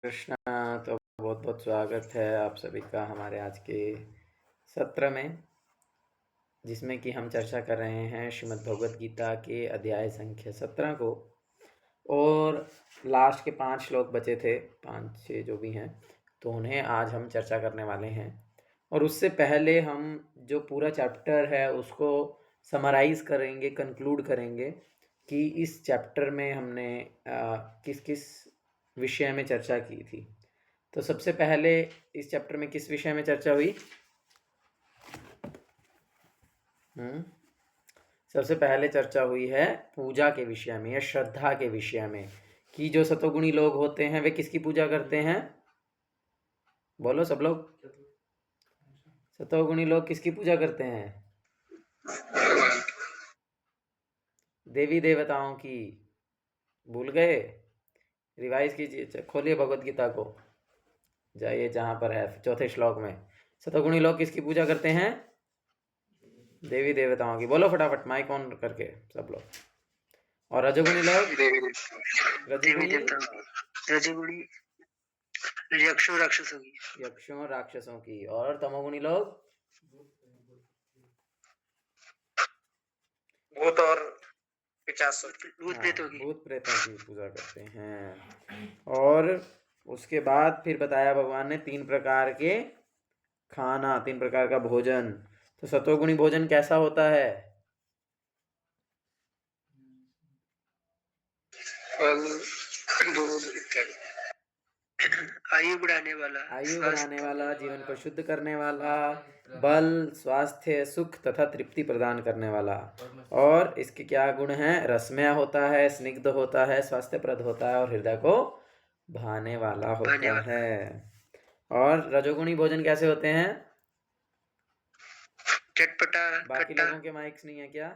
कृष्णा। तो बहुत बहुत स्वागत है आप सभी का हमारे आज के सत्र में, जिसमें कि हम चर्चा कर रहे हैं श्रीमद् भगवद गीता के अध्याय संख्या 17 को। और लास्ट के 5 श्लोक बचे थे, 5-6 जो भी हैं, तो उन्हें आज हम चर्चा करने वाले हैं। और उससे पहले हम जो पूरा चैप्टर है उसको समराइज़ करेंगे, कंक्लूड करेंगे कि इस चैप्टर में हमने किस किस विषय में चर्चा की थी। तो सबसे पहले इस चैप्टर में किस विषय में चर्चा हुई? सबसे पहले चर्चा हुई है पूजा के विषय में या श्रद्धा के विषय में, कि जो सतोगुणी लोग होते हैं वे किसकी पूजा करते हैं? बोलो सब लोग। सतोगुणी लोग किसकी पूजा करते हैं? देवी देवताओं की। भूल गए? रिवाइज कीजिए, खोलिए भगवद गीता को, जाइए जहाँ पर है 4थे श्लोक में। सतोगुणी लोग किसकी पूजा करते हैं? देवी देवताओं की। बोलो फटाफट, माइक ऑन करके सब लोग। और रजोगुणी लोग? रजोगुणी यक्षों राक्षसों की। और तमोगुणी लोग? भूत और भूत प्रेतों की पूजा करते हैं। और उसके बाद फिर बताया भगवान ने 3 प्रकार के खाना, 3 प्रकार का भोजन। तो सतोगुणी भोजन कैसा होता है? आयु बढ़ाने वाला, जीवन को शुद्ध करने वाला, बल, स्वास्थ्य, सुख तथा तृप्ति प्रदान करने वाला। और इसके क्या गुण हैं? रसमय होता है, स्निग्ध होता है, स्वास्थ्यप्रद होता है और हृदय को भाने वाला होता है। और रजोगुणी भोजन कैसे होते हैं? चटपटा, बाकी लोगों के माइक्स नहीं है क्या?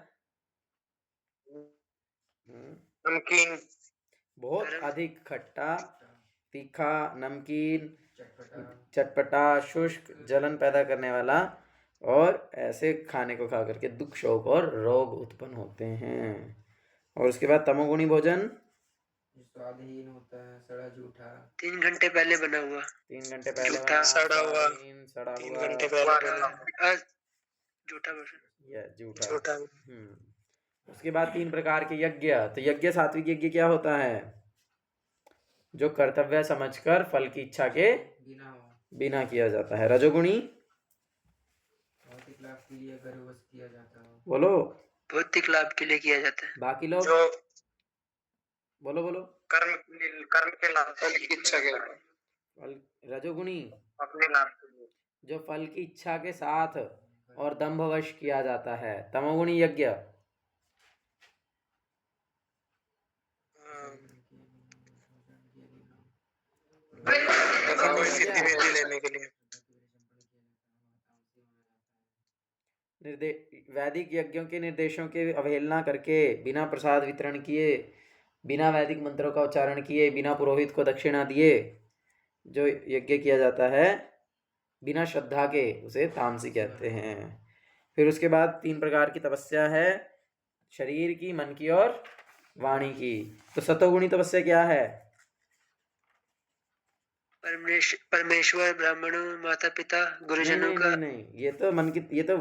नमकीन, बहुत अधिक खट्टा, तीखा, नमकीन, चटपटा, शुष्क, जलन पैदा करने वाला। और ऐसे खाने को खा करके दुख, शोक और रोग उत्पन्न होते हैं। और उसके बाद तमोगुणी भोजन स्वादहीन होता है, सड़ा जूठा, 3 घंटे पहले बना हुआ, 3 घंटे पहले जूठा, सड़ा हुआ, सड़ा 3 हुआ, घंटे पहले जूठा। उसके बाद 3 प्रकार के यज्ञ। तो यज्ञ, सात्विक यज्ञ क्या होता है? जो कर्तव्य समझकर फल की इच्छा के बिना किया जाता है। रजोगुणी भौतिक लाभ के लिए गर्भवश किया जाता है। बोलो। भौतिक लाभ के लिए किया जाता है। बाकी लोग जो बोलो। कर्म के लाभ की इच्छा के रजोगुणी अपने लाभ के लिए, जो फल की इच्छा के साथ और दंभवश किया जाता है। तमोगुणी यज्ञ लेने के लिए, वैदिक यज्ञों के निर्देशों के अवहेलना करके, बिना प्रसाद वितरण किए, बिना वैदिक मंत्रों का उच्चारण किए, बिना पुरोहित को दक्षिणा दिए जो यज्ञ किया जाता है बिना श्रद्धा के, उसे तामसी कहते हैं। फिर उसके बाद 3 प्रकार की तपस्या है, शरीर की, मन की और वाणी की। तो सतोगुणी तपस्या क्या है? परमेश्वर, ब्राह्मणों, माता पिता, गुरुजनों का। नहीं, ये तो मन की, ये तो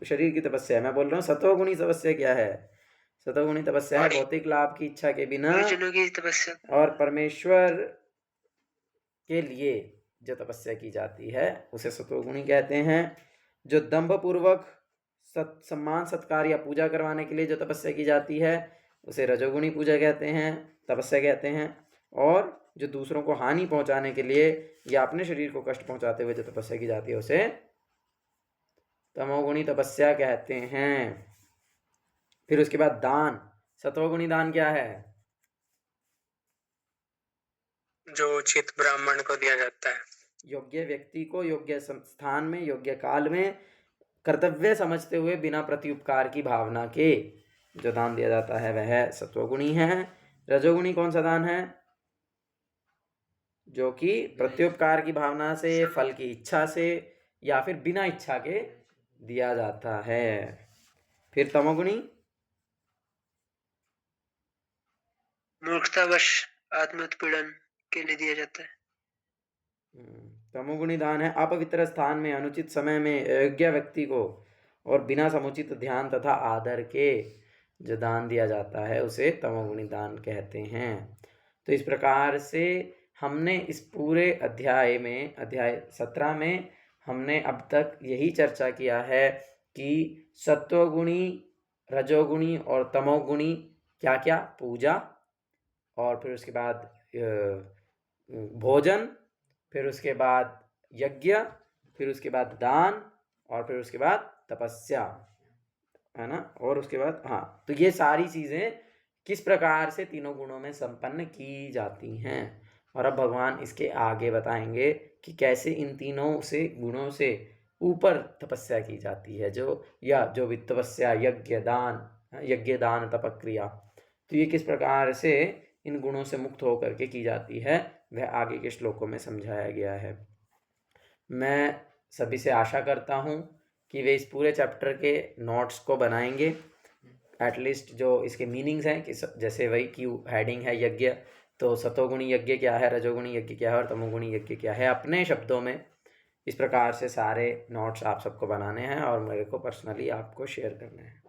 शरीर की तपस्या है। मैं बोल रहा हूँ सतोगुणी तपस्या क्या है? सतोगुणी तपस्या है भौतिक लाभ की इच्छा के बिना गुरुजनों की तपस्या और परमेश्वर के लिए जो तपस्या की जाती है उसे सतोगुणी कहते हैं। जो दंभ पूर्वक सम्मान, सत्कार या पूजा करवाने के लिए जो तपस्या की जाती है उसे रजोगुणी पूजा कहते हैं, तपस्या कहते हैं। और जो दूसरों को हानि पहुंचाने के लिए या अपने शरीर को कष्ट पहुंचाते हुए जो तपस्या की जाती है उसे तमोगुणी तपस्या कहते हैं। फिर उसके बाद दान। सत्वगुणी दान क्या है? जो उचित ब्राह्मण को दिया जाता है, योग्य व्यक्ति को योग्य स्थान में, योग्य काल में, कर्तव्य समझते हुए बिना प्रत्युपकार की भावना के जो दान दिया जाता है वह सत्वगुणी है। रजोगुणी कौन सा दान है? जो कि प्रत्युपकार की भावना से, फल की इच्छा से या फिर बिना इच्छा के दिया जाता है। फिर तमोगुणी मूर्खतावश आत्मोत्पीड़न के लिए दिया जाता है। तमोगुणी दान है अपवित्र स्थान में अनुचित समय में अयोग्य व्यक्ति को और बिना समुचित ध्यान तथा आदर के जो दान दिया जाता है उसे तमोगुणी दान कहते हैं। तो इस प्रकार से हमने इस पूरे अध्याय 17 में हमने अब तक यही चर्चा किया है कि सत्वगुणी, रजोगुणी और तमोगुणी क्या क्या पूजा, और फिर उसके बाद भोजन, फिर उसके बाद यज्ञ, फिर उसके बाद दान, और फिर उसके बाद तपस्या, है ना। और उसके बाद हाँ, तो ये सारी चीज़ें किस प्रकार से तीनों गुणों में संपन्न की जाती हैं। और अब भगवान इसके आगे बताएंगे कि कैसे इन तीनों से गुणों से ऊपर तपस्या की जाती है, जो भी तपस्या, यज्ञ दान तपक्रिया, तो ये किस प्रकार से इन गुणों से मुक्त होकर के की जाती है, वह आगे के श्लोकों में समझाया गया है। मैं सभी से आशा करता हूँ कि वे इस पूरे चैप्टर के नोट्स को बनाएंगे, एटलीस्ट जो इसके मीनिंग्स हैं, कि जैसे वही की हेडिंग है यज्ञ, तो सतोगुणी यज्ञ क्या है, रजोगुणी यज्ञ क्या है और तमोगुणी यज्ञ क्या है, अपने शब्दों में इस प्रकार से सारे नोट्स आप सबको बनाने हैं और मेरे को पर्सनली आपको शेयर करने हैं।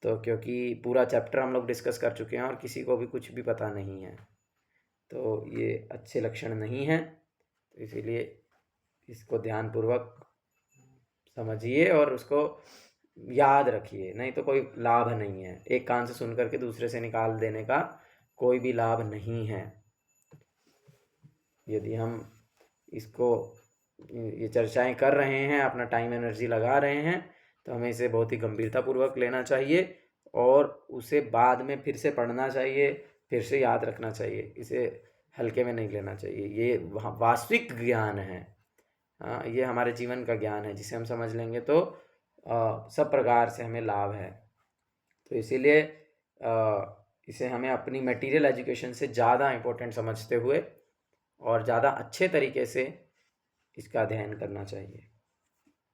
तो क्योंकि पूरा चैप्टर हम लोग डिस्कस कर चुके हैं और किसी को भी कुछ भी पता नहीं है, तो ये अच्छे लक्षण नहीं है। तो इसीलिए इसको ध्यानपूर्वक समझिए और उसको याद रखिए, नहीं तो कोई लाभ नहीं है। एक कान से सुन करके दूसरे से निकाल देने का कोई भी लाभ नहीं है। यदि हम इसको ये चर्चाएं कर रहे हैं, अपना टाइम एनर्जी लगा रहे हैं, तो हमें इसे बहुत ही गंभीरतापूर्वक लेना चाहिए और उसे बाद में फिर से पढ़ना चाहिए, फिर से याद रखना चाहिए। इसे हल्के में नहीं लेना चाहिए। ये वास्तविक ज्ञान है, हाँ, ये हमारे जीवन का ज्ञान है, जिसे हम समझ लेंगे तो सब प्रकार से हमें लाभ है। तो इसीलिए इसे हमें अपनी मटेरियल एजुकेशन से ज़्यादा इम्पोर्टेंट समझते हुए और ज़्यादा अच्छे तरीके से इसका अध्ययन करना चाहिए।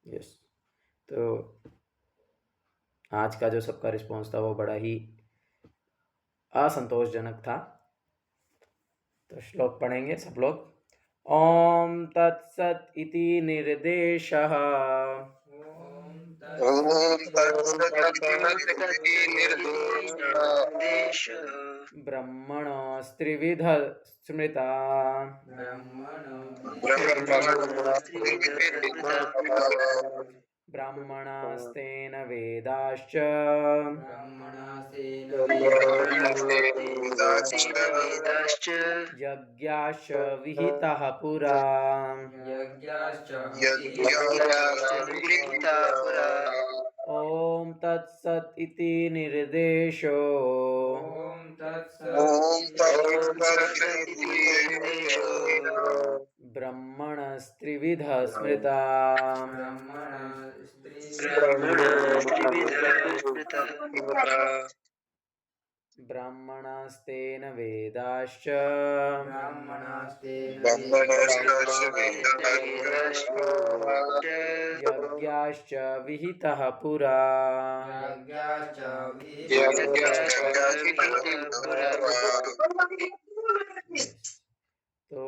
यस, तो आज का जो सबका रिस्पॉन्स था वो बड़ा ही असंतोषजनक था। तो श्लोक पढ़ेंगे सब लोग। ओम तत्सत इति निर्देशः ब्रह्मणस्त्रिविध स्मृता ब्राह्मणास्तेन वेदाश्च यज्ञाश्च विहिताः पुरा। ओम तत्सत इति निर्देशो ब्रह्मणस्त्रिविध स्मृता ब्राह्मणास्तेन वेदाश्च यज्ञाश्च विहिताः पुरा। तो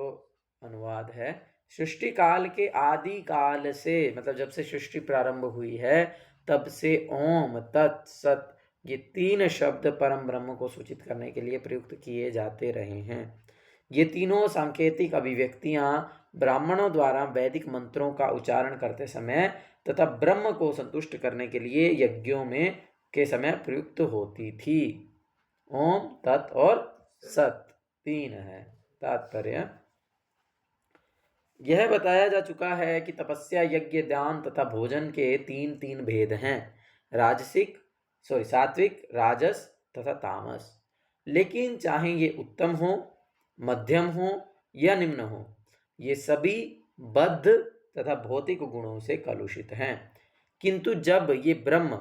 अनुवाद है, सृष्टि काल के आदि काल से, मतलब जब से सृष्टि प्रारंभ हुई है तब से ओम तत् सत ये तीन शब्द परम ब्रह्म को सूचित करने के लिए प्रयुक्त किए जाते रहे हैं। ये तीनों सांकेतिक अभिव्यक्तियां ब्राह्मणों द्वारा वैदिक मंत्रों का उच्चारण करते समय तथा ब्रह्म को संतुष्ट करने के लिए यज्ञों में के समय प्रयुक्त होती थी। ओम तत् और सत तीन है। तात्पर्य यह बताया जा चुका है कि तपस्या, यज्ञ, दान तथा भोजन के तीन तीन भेद हैं, सात्विक, राजस तथा तामस। लेकिन चाहे ये उत्तम हो, मध्यम हो या निम्न हो, ये सभी बद्ध तथा भौतिक गुणों से कलुषित हैं। किंतु जब ये ब्रह्म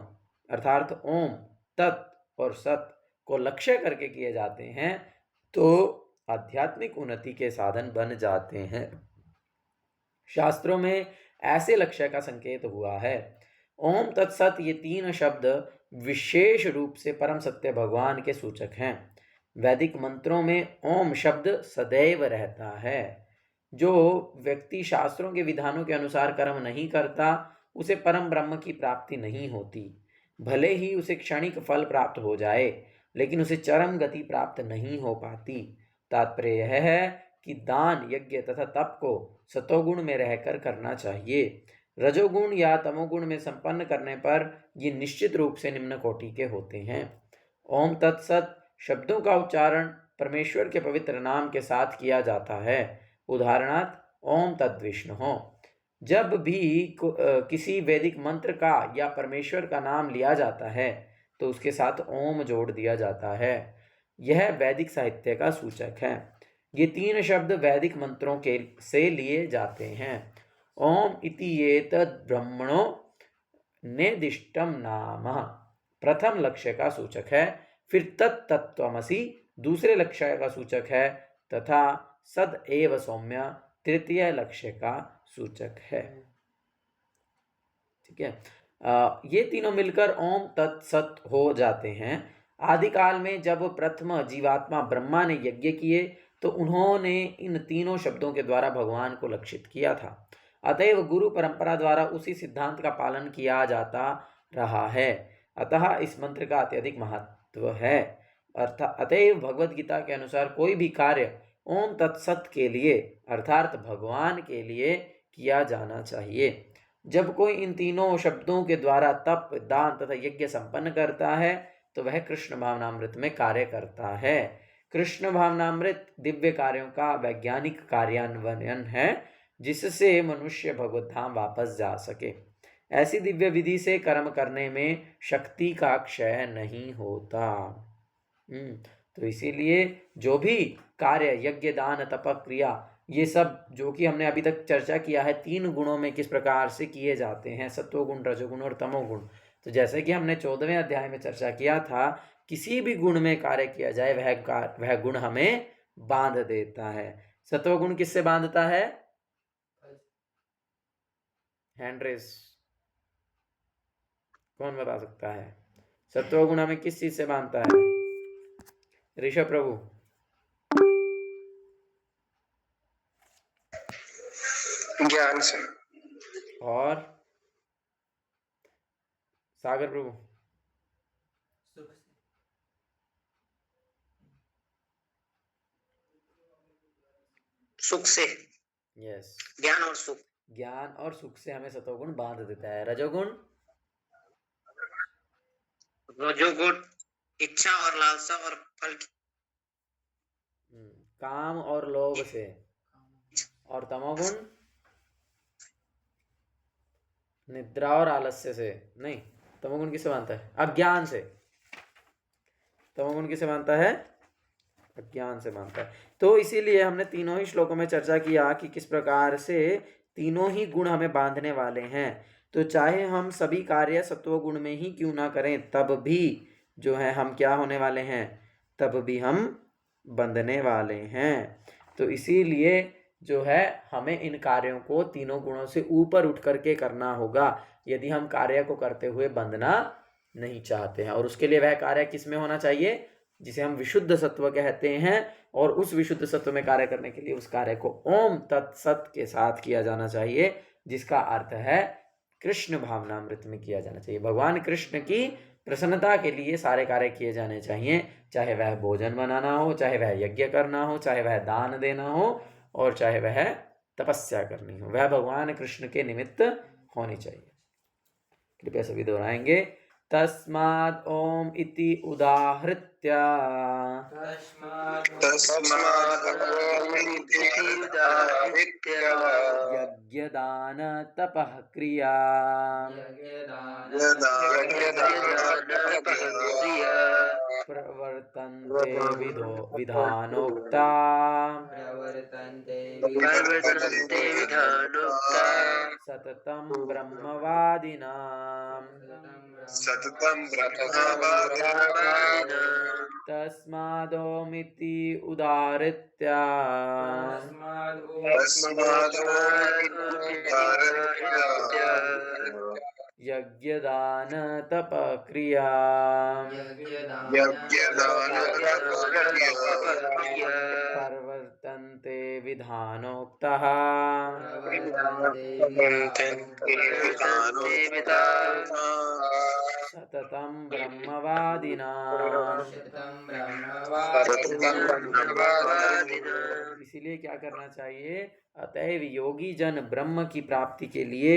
अर्थात ओम, तत् और सत को लक्ष्य करके किए जाते हैं तो आध्यात्मिक उन्नति के साधन बन जाते हैं। शास्त्रों में ऐसे लक्ष्य का संकेत हुआ है। ओम तत्सत ये तीन शब्द विशेष रूप से परम सत्य भगवान के सूचक हैं। वैदिक मंत्रों में ओम शब्द सदैव रहता है। जो व्यक्ति शास्त्रों के विधानों के अनुसार कर्म नहीं करता उसे परम ब्रह्म की प्राप्ति नहीं होती। भले ही उसे क्षणिक फल प्राप्त हो जाए लेकिन उसे चरम गति प्राप्त नहीं हो पाती। तात्पर्य यह है कि दान, यज्ञ तथा तप को सतोगुण में रहकर करना चाहिए। रजोगुण या तमोगुण में संपन्न करने पर ये निश्चित रूप से निम्न कोटि के होते हैं। ओम तत्सत शब्दों का उच्चारण परमेश्वर के पवित्र नाम के साथ किया जाता है। उदाहरणार्थ ओम तद्विष्णु। जब भी किसी वैदिक मंत्र का या परमेश्वर का नाम लिया जाता है तो उसके साथ ओम जोड़ दिया जाता है। यह वैदिक साहित्य का सूचक है। ये 3 शब्द वैदिक मंत्रों के से लिए जाते हैं। ओम इति एतद् ब्रह्मणो निर्दिष्टम नाम प्रथम लक्ष्य का सूचक है, फिर तत्तत्वमसि दूसरे लक्ष्य का सूचक है तथा सद एव सौम्य तृतीय लक्ष्य का सूचक है। ठीक है, ये तीनों मिलकर ओम तत्सत हो जाते हैं। आदिकाल में जब प्रथम जीवात्मा ब्रह्मा ने यज्ञ किए तो उन्होंने इन तीनों शब्दों के द्वारा भगवान को लक्षित किया था। अतएव गुरु परंपरा द्वारा उसी सिद्धांत का पालन किया जाता रहा है। अतः इस मंत्र का अत्यधिक महत्व है। अतएव भगवद गीता के अनुसार कोई भी कार्य ओम तत्सत के लिए अर्थात भगवान के लिए किया जाना चाहिए। जब कोई इन तीनों शब्दों के द्वारा तप, दान तथा यज्ञ संपन्न करता है तो वह कृष्ण भावनामृत में कार्य करता है। कृष्ण भावनामृत दिव्य कार्यों का वैज्ञानिक कार्यान्वयन है जिससे मनुष्य भगवत धाम वापस जा सके। ऐसी दिव्य विधि से कर्म करने में शक्ति का क्षय नहीं होता। तो इसीलिए जो भी कार्य, यज्ञ, दान, तप, क्रिया, ये सब जो कि हमने अभी तक चर्चा किया है 3 गुणों में किस प्रकार से किए जाते हैं, सत्वगुण, रजोगुण और तमोगुण। तो जैसे कि हमने 14वें अध्याय में चर्चा किया था, किसी भी गुण में कार्य किया जाए वह गुण हमें बांध देता है। सत्वगुण किससे बांधता है? हैंड रेस, कौन बता सकता है? सत्वगुण हमें किस चीज से बांधता है? ऋषभ प्रभु। ज्ञान से। और सागर प्रभु? सुख से। यस, ज्ञान और सुख। ज्ञान और सुख से हमें सतोगुण बांध देता है। रजोगुण? रजोगुण इच्छा और लालसा और फल की। काम और लोभ से। और तमोगुण? निद्रा और आलस्य से। नहीं, तमोगुण किससे बांधता है? अज्ञान से। तमोगुण किससे बांधता है? अज्ञान से बांधता है। तो इसीलिए हमने तीनों ही श्लोकों में चर्चा किया कि किस प्रकार से तीनों ही गुण हमें बांधने वाले हैं। तो चाहे हम सभी कार्य सत्व गुण में ही क्यों ना करें, तब भी जो है हम क्या होने वाले हैं? तब भी हम बंधने वाले हैं। तो इसीलिए जो है हमें इन कार्यों को तीनों गुणों से ऊपर उठ करके करना होगा यदि हम कार्य को करते हुए बंधना नहीं चाहते हैं। और उसके लिए वह कार्य किस में होना चाहिए? जिसे हम विशुद्ध सत्व कहते हैं। और उस विशुद्ध सत्व में कार्य करने के लिए उस कार्य को ओम तत्सत के साथ किया जाना चाहिए, जिसका अर्थ है कृष्ण भावनामृत में किया जाना चाहिए। भगवान कृष्ण की प्रसन्नता के लिए सारे कार्य किए जाने चाहिए, चाहे वह भोजन बनाना हो, चाहे वह यज्ञ करना हो, चाहे वह दान देना हो और चाहे वह तपस्या करनी हो, वह भगवान कृष्ण के निमित्त होनी चाहिए। कृपया सभी दोहराएंगे। तस्माद् ओम इति उदाहृत्य यज्ञदान तपः क्रिया प्रवर्तन्ते विधानोक्ता सततं ब्रह्मवादिनां तस्मादोमिति उदाहृत्य यज्ञदान तप क्रिया प्रवर्तन्ते विधानोक्तः सततं ब्रह्मवादिनाम्। इसीलिए क्या करना चाहिए? अतएव योगी जन ब्रह्म की प्राप्ति के लिए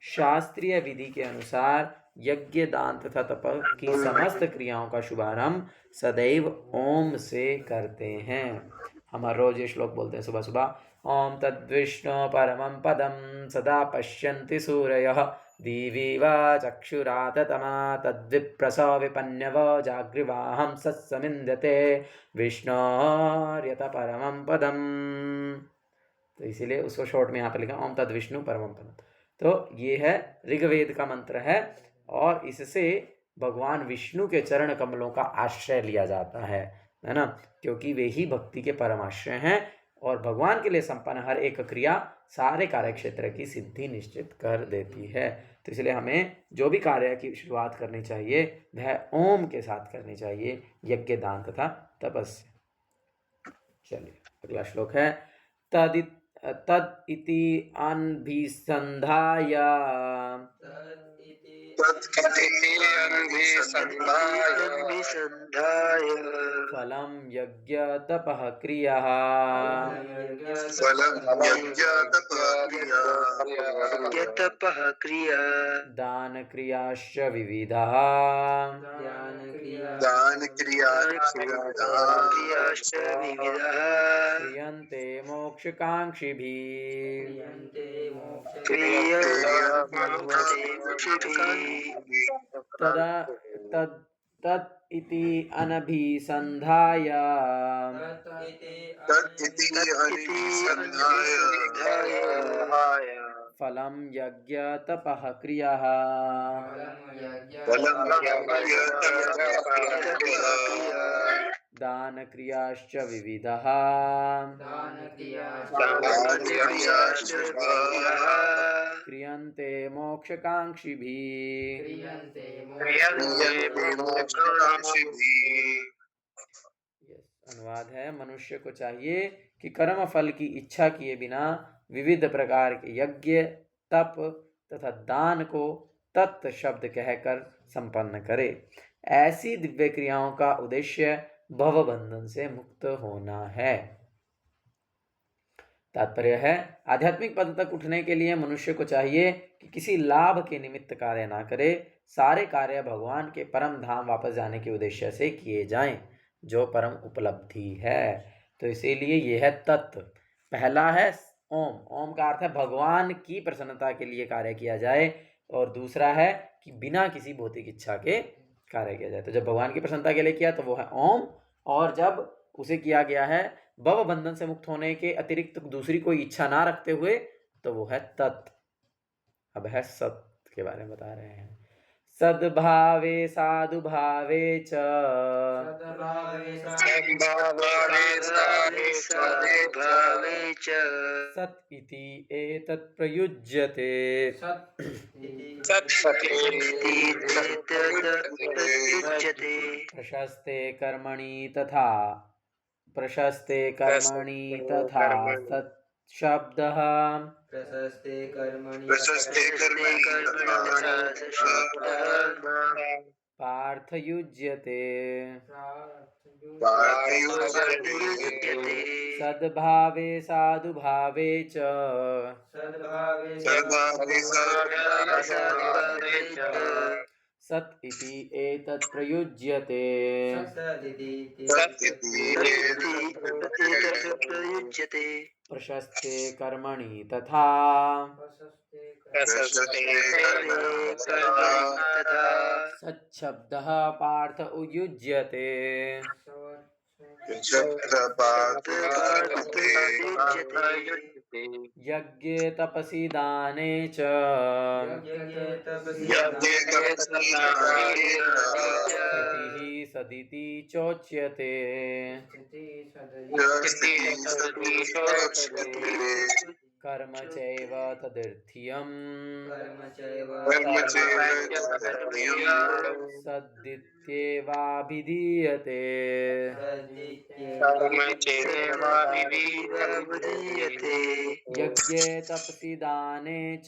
शास्त्रीय विधि के अनुसार यज्ञ दान तथा तप की समस्त क्रियाओं का शुभारंभ सदैव ओम से करते हैं। हम हर रोज ये श्लोक बोलते हैं सुबह सुबह। ओम तद्विष्णु परमं पदं सदा पश्यन्ति सूरयः दिवि वा चक्षुराततमा तद्विप्रसो विपन्यव जागृवाहं सत्समिन्द्यते विष्णोर्यत परमं पदम्। तो इसीलिए उसको शॉर्ट में यहाँ पर लिखा ओम तद विष्णु परमं पदम। तो ये है ऋग्वेद का मंत्र है और इससे भगवान विष्णु के चरण कमलों का आश्रय लिया जाता है ना, क्योंकि वे ही भक्ति के परम आश्रय हैं और भगवान के लिए संपन्न हर एक क्रिया सारे कार्य क्षेत्र की सिद्धि निश्चित कर देती है। तो इसलिए हमें जो भी कार्य की शुरुआत करनी चाहिए वह ओम के साथ करनी चाहिए, यज्ञ दान तथा तपस्या। चलिए अगला श्लोक है तद इति अनभिसंधाय फलं यज्ञ तपः क्रियाः दान क्रियाश्च विविधाः क्रियन्ते मोक्षकाङ्क्षिभिः। तद इति अनभिसंधाय फलं यज्ञ तपः क्रियाः दान क्रियाश्च विविधाः क्रियन्ते मोक्षकाङ्क्षिभिः। अनुवाद है मनुष्य को चाहिए कि कर्म फल की इच्छा किए बिना विविध प्रकार के यज्ञ तप तथा दान को तत् शब्द कहकर संपन्न करे। ऐसी दिव्य क्रियाओं का उद्देश्य भव बंधन से मुक्त होना है। तात्पर्य है आध्यात्मिक पद तक उठने के लिए मनुष्य को चाहिए कि किसी लाभ के निमित्त कार्य ना करे, सारे कार्य भगवान के परम धाम वापस जाने के उद्देश्य से किए जाएं, जो परम उपलब्धि है। तो इसीलिए यह है तत्व। पहला है ओम, ओम का अर्थ है भगवान की प्रसन्नता के लिए कार्य किया जाए, और दूसरा है कि बिना किसी भौतिक इच्छा के कार्य किया जाए। तो जब भगवान की प्रसन्नता के लिए किया तो वो है ओम, और जब उसे किया गया है भव बंधन से मुक्त होने के अतिरिक्त दूसरी कोई इच्छा ना रखते हुए तो वो है तत्। अब है सत के बारे में बता रहे हैं। सद्भावे साधुभावे च सत् इति एतत् प्रयुज्यते। प्रशस्ते कर्मणि तथा सत् शब्दः पार्थयुज्यते। सद्भावे साधुभावे च सत् इति एतत् प्रयुज्यते। प्रशस्ते कर्मणि तथा सच्छब्दः पार्थ युज्यते। यज्ञे तपसि दाने च स्थितिः सदिति चोच्यते। कर्म चैव तदर्थ्यम् सद्दित्येवाभिधीयते। यज्ञे तपसि दाने च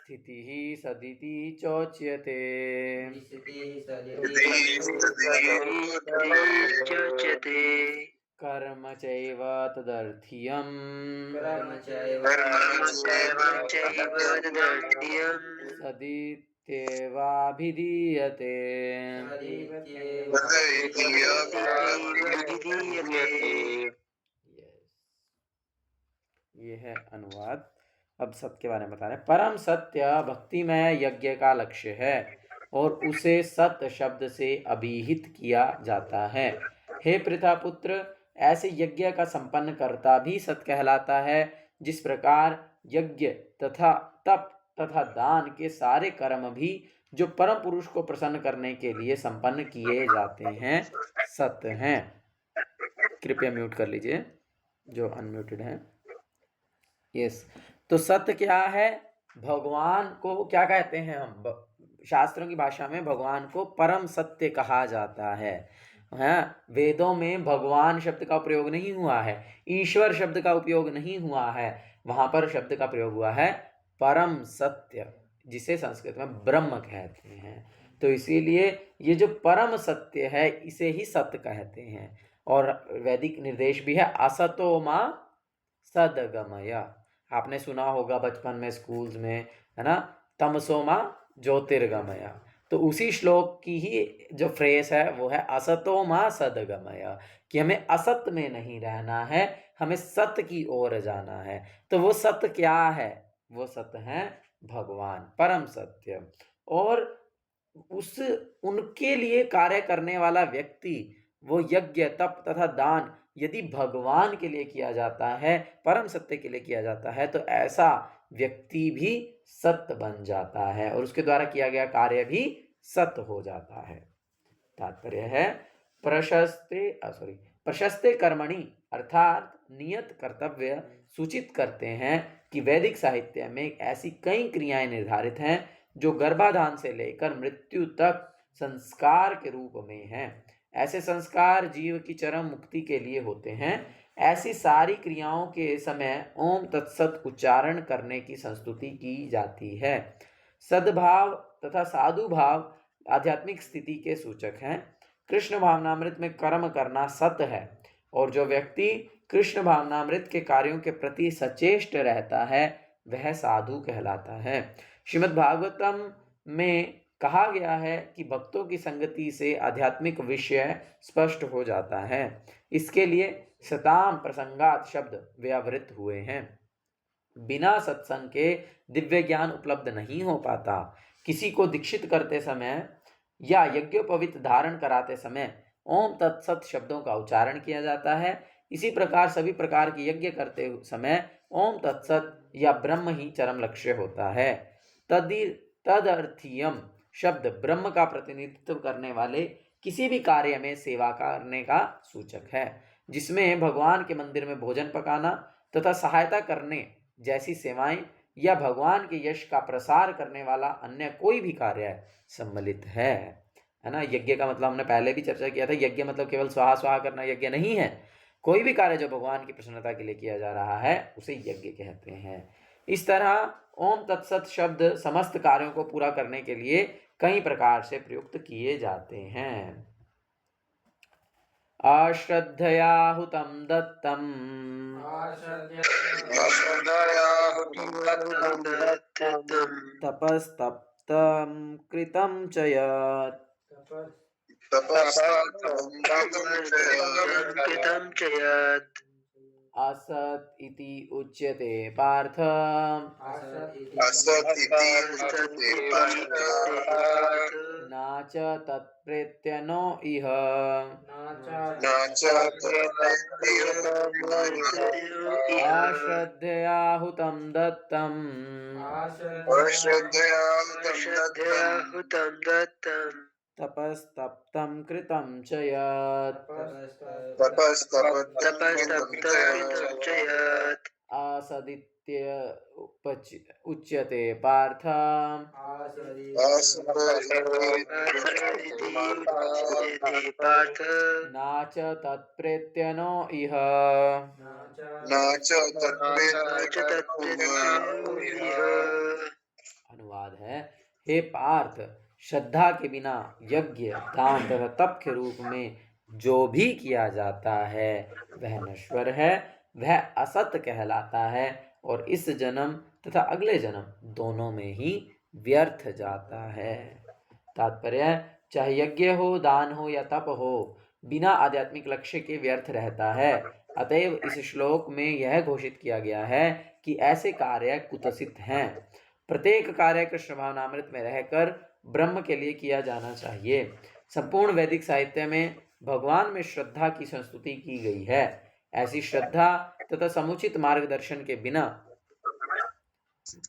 स्थितिः सदिति चोच्यते। कर्म चैव तदर्थ्यम् सदित्येवाभिधीयते। ये है अनुवाद। अब सत्य के बारे में बता रहे हैं। परम सत्य भक्तिमय यज्ञ का लक्ष्य है और उसे सत्य शब्द से अभिहित किया जाता है। हे पृथापुत्र, ऐसे यज्ञ का संपन्न करता भी सत्य कहलाता है। जिस प्रकार यज्ञ तथा तप तथा दान के सारे कर्म भी जो परम पुरुष को प्रसन्न करने के लिए संपन्न किए जाते हैं सत्य हैं। कृपया म्यूट कर लीजिए जो अनम्यूटेड है। यस, तो सत्य क्या है? भगवान को क्या कहते हैं हम? शास्त्रों की भाषा में भगवान को परम सत्य कहा जाता है। वेदों में भगवान शब्द का प्रयोग नहीं हुआ है, ईश्वर शब्द का उपयोग नहीं हुआ है, वहां पर शब्द का प्रयोग हुआ है परम सत्य, जिसे संस्कृत में ब्रह्म कहते हैं। तो इसीलिए ये जो परम सत्य है इसे ही सत्य कहते हैं। और वैदिक निर्देश भी है असतो मा सदगमय। आपने सुना होगा बचपन में स्कूल्स में, है ना, तमसो मा ज्योतिर्गमय। तो उसी श्लोक की ही जो फ्रेज है वो है असतो मा सदगमय, कि हमें असत में नहीं रहना है, हमें सत्य की ओर जाना है। तो वो सत्य क्या है? वो सत्य है भगवान, परम सत्य। और उस उनके लिए कार्य करने वाला व्यक्ति, वो यज्ञ तप तथा दान यदि भगवान के लिए किया जाता है, परम सत्य के लिए किया जाता है, तो ऐसा व्यक्ति भी सत्य बन जाता है और उसके द्वारा किया गया कार्य भी सत्य हो जाता है। तात्पर्य है प्रशस्ते कर्मणि अर्थात नियत कर्तव्य सूचित करते हैं कि वैदिक साहित्य में ऐसी कई क्रियाएं निर्धारित हैं जो गर्भाधान से लेकर मृत्यु तक संस्कार के रूप में हैं। ऐसे संस्कार जीव की चरम मुक्ति के लिए होते हैं। ऐसी सारी क्रियाओं के समय ओम तत्सत उच्चारण करने की संस्तुति की जाती है। सद्भाव तथा साधु भाव आध्यात्मिक स्थिति के सूचक हैं। कृष्ण भावनामृत में कर्म करना सत्य है और जो व्यक्ति कृष्ण भावनामृत के कार्यों के प्रति सचेष्ट रहता है वह साधु कहलाता है। श्रीमद् भागवतम में कहा गया है कि भक्तों की संगति से आध्यात्मिक विषय स्पष्ट हो जाता है। इसके लिए सताम प्रसंगात शब्द व्यावृत हुए हैं। बिना सत्संग के दिव्य ज्ञान उपलब्ध नहीं हो पाता। किसी को दीक्षित करते समय या यज्ञोपवीत धारण कराते समय ओम तत्सत शब्दों का उच्चारण किया जाता है। इसी प्रकार सभी प्रकार के यज्ञ करते समय ओम तत्सत या ब्रह्म ही चरम लक्ष्य होता है। तदर्थीयम शब्द ब्रह्म का प्रतिनिधित्व करने वाले किसी भी कार्य में सेवा करने का सूचक है, जिसमें भगवान के मंदिर में भोजन पकाना तथा सहायता करने जैसी सेवाएं या भगवान के यश का प्रसार करने वाला अन्य कोई भी कार्य सम्मिलित है ना। यज्ञ का मतलब हमने पहले भी चर्चा किया था, यज्ञ मतलब केवल स्वाहा स्वाहा करना यज्ञ नहीं है। कोई भी कार्य जो भगवान की प्रसन्नता के लिए किया जा रहा है उसे यज्ञ कहते हैं। इस तरह ओम तत्सत शब्द समस्त कार्यों को पूरा करने के लिए कई प्रकार से प्रयुक्त किए जाते हैं। अश्रद्धया हुतं दत्तं तपस्तप्तं कृतं च यत् असत् इति उच्यते पार्थ न च तत्प्रेत्यनो इह। अश्रद्धया हुतं दत्तं तपस्तप्तं कृतं च यत् तपस्तप्तं कृतं च यत् आसदित्य उच्यते पार्थ आसदिति पार्थ न च तत्प्रेत्य नो इह। अनुवाद है, हे पार्थ, श्रद्धा के बिना यज्ञ, दान तथा तप के रूप में जो भी किया जाता है वह नश्वर है, वह असत कहलाता है और इस जन्म तथा अगले जन्म दोनों में ही व्यर्थ जाता है। तात्पर्य, चाहे यज्ञ हो, दान हो या तप हो, बिना आध्यात्मिक लक्ष्य के व्यर्थ रहता है। अतएव इस श्लोक में यह घोषित किया गया है कि ऐसे कार्य कुत्सित हैं। प्रत्येक कार्य कृष्ण भावनामृत में रहकर ब्रह्म के लिए किया जाना चाहिए। संपूर्ण वैदिक साहित्य में भगवान में श्रद्धा की संस्तुति की गई है। ऐसी श्रद्धा तथा समुचित मार्गदर्शन के बिना,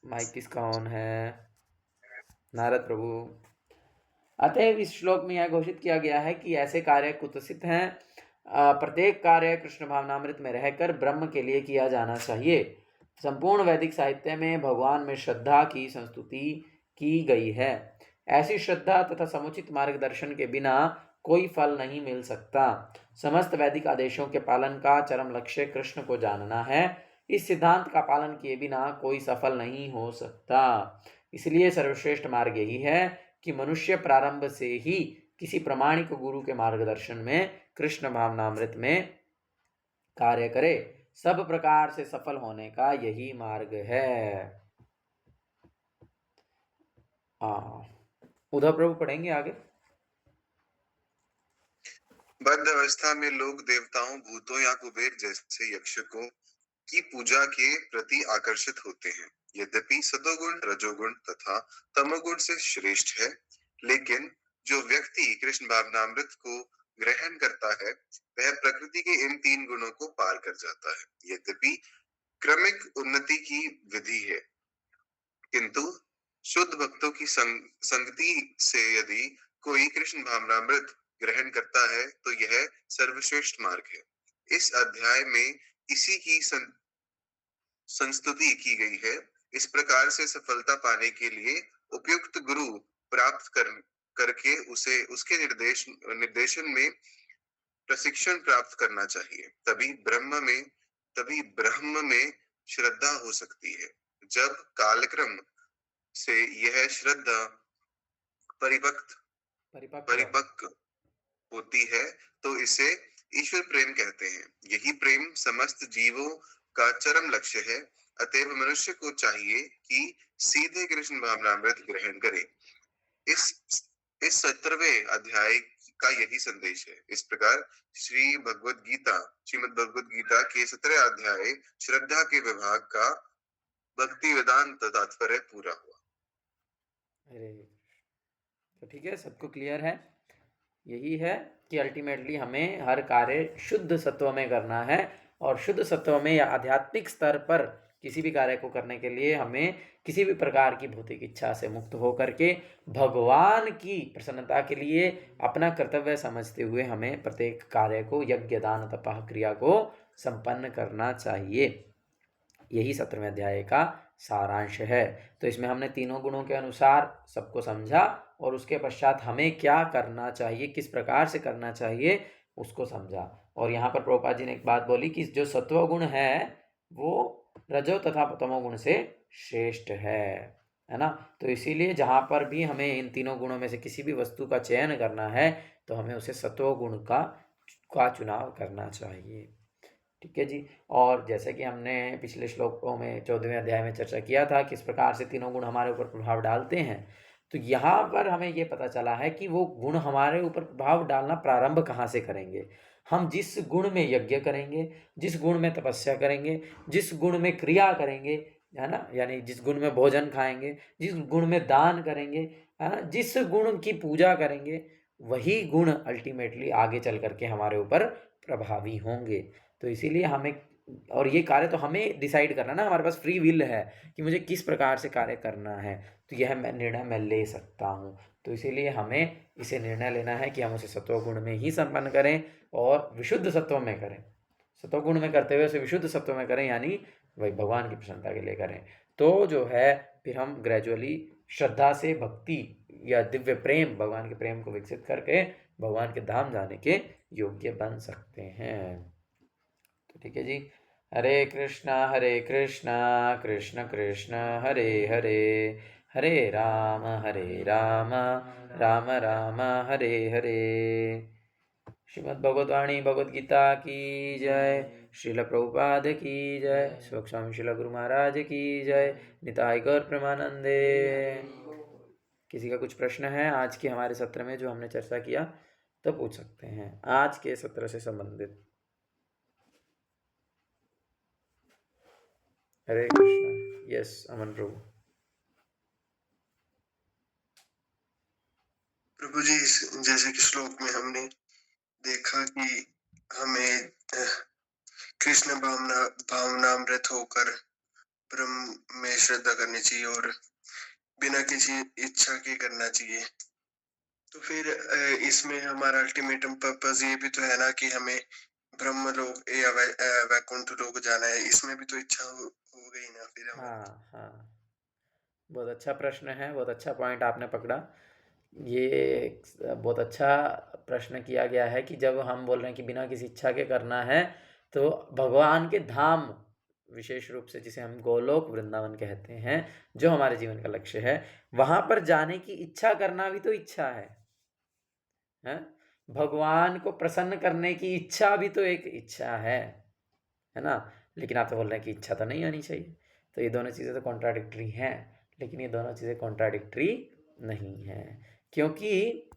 माइक किसका ऑन है? नारद प्रभु। अतएव इस श्लोक में यह घोषित किया गया है कि ऐसे कार्य कुत्सित हैं। प्रत्येक कार्य कृष्ण भावनामृत में रहकर ब्रह्म के लिए किया जाना चाहिए। संपूर्ण वैदिक साहित्य में भगवान में श्रद्धा की संस्तुति की गई है। ऐसी श्रद्धा तथा समुचित मार्गदर्शन के बिना कोई फल नहीं मिल सकता। समस्त वैदिक आदेशों के पालन का चरम लक्ष्य कृष्ण को जानना है। इस सिद्धांत का पालन किए बिना कोई सफल नहीं हो सकता। इसलिए सर्वश्रेष्ठ मार्ग यही है कि मनुष्य प्रारंभ से ही किसी प्रामाणिक गुरु के मार्गदर्शन में कृष्ण भावनामृत में कार्य करे। सब प्रकार से सफल होने का यही मार्ग है। उद्धव प्रभु पढ़ेंगे आगे। बद्ध अवस्था में लोग देवताओं, भूतों या कुबेर जैसे यक्षकों की पूजा के प्रति आकर्षित होते हैं। यद्यपि सतोगुण, रजोगुण तथा तमोगुण से श्रेष्ठ है, लेकिन जो व्यक्ति कृष्ण भावनामृत को ग्रहण करता है वह प्रकृति के इन तीन गुणों को पार कर जाता है। यद्यपि क्रमिक उन्नति की विधि है, किंतु शुद्ध भक्तों की संगति से यदि कोई कृष्ण भावनामृत ग्रहण करता है तो यह सर्वश्रेष्ठ मार्ग है। इस अध्याय में इसी की संस्तुति की गई है। इस प्रकार से सफलता पाने के लिए उपयुक्त गुरु प्राप्त करके उसे उसके निर्देशन में प्रशिक्षण प्राप्त करना चाहिए। तभी ब्रह्म में श्रद्धा हो सकती है। जब कालक्रम से यह श्रद्धा परिपक्व होती है तो इसे ईश्वर प्रेम कहते हैं। यही प्रेम समस्त जीवों का चरम लक्ष्य है। अतएव मनुष्य को चाहिए कि सीधे कृष्ण भावनामृत ग्रहण करे। इस 17वें अध्याय का यही संदेश है। इस प्रकार श्रीमद् भगवद गीता के 17वें अध्याय श्रद्धा के विभाग का भक्ति वेदांत तात्पर्य पूरा हुआ। अरे तो ठीक है, सबको क्लियर है। यही है कि अल्टीमेटली हमें हर कार्य शुद्ध सत्व में करना है और शुद्ध सत्व में या आध्यात्मिक स्तर पर किसी भी कार्य को करने के लिए हमें किसी भी प्रकार की भौतिक इच्छा से मुक्त होकर के भगवान की प्रसन्नता के लिए अपना कर्तव्य समझते हुए हमें प्रत्येक कार्य को, यज्ञ, दान, तप क्रिया को संपन्न करना चाहिए। यही 17वें अध्याय का सारांश है। तो इसमें हमने तीनों गुणों के अनुसार सबको समझा और उसके पश्चात हमें क्या करना चाहिए, किस प्रकार से करना चाहिए उसको समझा। और यहाँ पर प्रभुपाद जी ने एक बात बोली कि जो सत्व गुण है वो रजो तथा तमो गुण से श्रेष्ठ है ना। तो इसीलिए जहाँ पर भी हमें इन तीनों गुणों में से किसी भी वस्तु का चयन करना है तो हमें उसे सत्व गुण का चुनाव करना चाहिए। ठीक है जी। और जैसे कि हमने पिछले श्लोकों में 14वें अध्याय में चर्चा किया था किस प्रकार से तीनों गुण हमारे ऊपर प्रभाव डालते हैं, तो यहाँ पर हमें ये पता चला है कि वो गुण हमारे ऊपर प्रभाव डालना प्रारंभ कहाँ से करेंगे। हम जिस गुण में यज्ञ करेंगे, जिस गुण में तपस्या करेंगे, जिस गुण में क्रिया करेंगे, है ना, यानी जिस गुण में भोजन खाएंगे, जिस गुण में दान करेंगे, है ना, जिस गुण की पूजा करेंगे, वही गुण अल्टीमेटली आगे चल करके हमारे ऊपर प्रभावी होंगे। तो इसीलिए हमें, और ये कार्य तो हमें डिसाइड करना ना, हमारे पास फ्री विल है कि मुझे किस प्रकार से कार्य करना है, तो यह निर्णय मैं ले सकता हूँ। तो इसीलिए हमें इसे निर्णय लेना है कि हम उसे सत्वगुण में ही संपन्न करें और विशुद्ध सत्व में करें। सत्वगुण में करते हुए उसे विशुद्ध सत्व में करें, यानी वही भगवान की प्रसन्नता के लिए करें। तो जो है फिर हम ग्रेजुअली श्रद्धा से भक्ति या दिव्य प्रेम, भगवान के प्रेम को विकसित करके भगवान के धाम जाने के योग्य बन सकते हैं। तो ठीक है जी। हरे कृष्णा कृष्ण कृष्ण हरे हरे, हरे राम राम राम हरे हरे। श्रीमद् भगवद्वाणी भगवद गीता की जय। श्रील प्रभुपाद की जय। स्वामी श्रील गुरु महाराज की जय। निताय गौर प्रेमानंदे। किसी का कुछ प्रश्न है आज के हमारे सत्र में जो हमने चर्चा किया तो पूछ सकते हैं, आज के सत्र से संबंधित। हरे कृष्णा। यस अमन प्रभु। प्रभु जी, जैसे कि श्लोक में हमने देखा कि हमें कृष्ण भावनामृत होकर ब्रह्म में श्रद्धा करनी चाहिए और बिना किसी इच्छा के करना चाहिए। तो फिर इसमें हमारा अल्टीमेटम पर्पस ये भी तो है ना कि हमें ब्रह्म लोक या वैकुंठ लोक जाना है। इसमें भी तो इच्छा हो गई ना फिर हमें। हाँ, बहुत अच्छा प्रश्न है, बहुत अच्छा पॉइंट आपने पकड़ा। ये बहुत अच्छा प्रश्न किया गया है कि जब हम बोल रहे हैं कि बिना किसी इच्छा के करना है, तो भगवान के धाम, विशेष रूप से जिसे हम गोलोक वृंदावन कहते हैं, जो हमारे जीवन का लक्ष्य है, वहाँ पर जाने की इच्छा करना भी तो इच्छा है। भगवान को प्रसन्न करने की इच्छा भी तो एक इच्छा है ना। लेकिन आप तो बोल रहे हैं कि इच्छा तो नहीं आनी चाहिए। तो ये दोनों चीज़ें तो कॉन्ट्राडिक्टरी हैं, लेकिन ये दोनों चीज़ें कॉन्ट्राडिक्टरी नहीं हैं, क्योंकि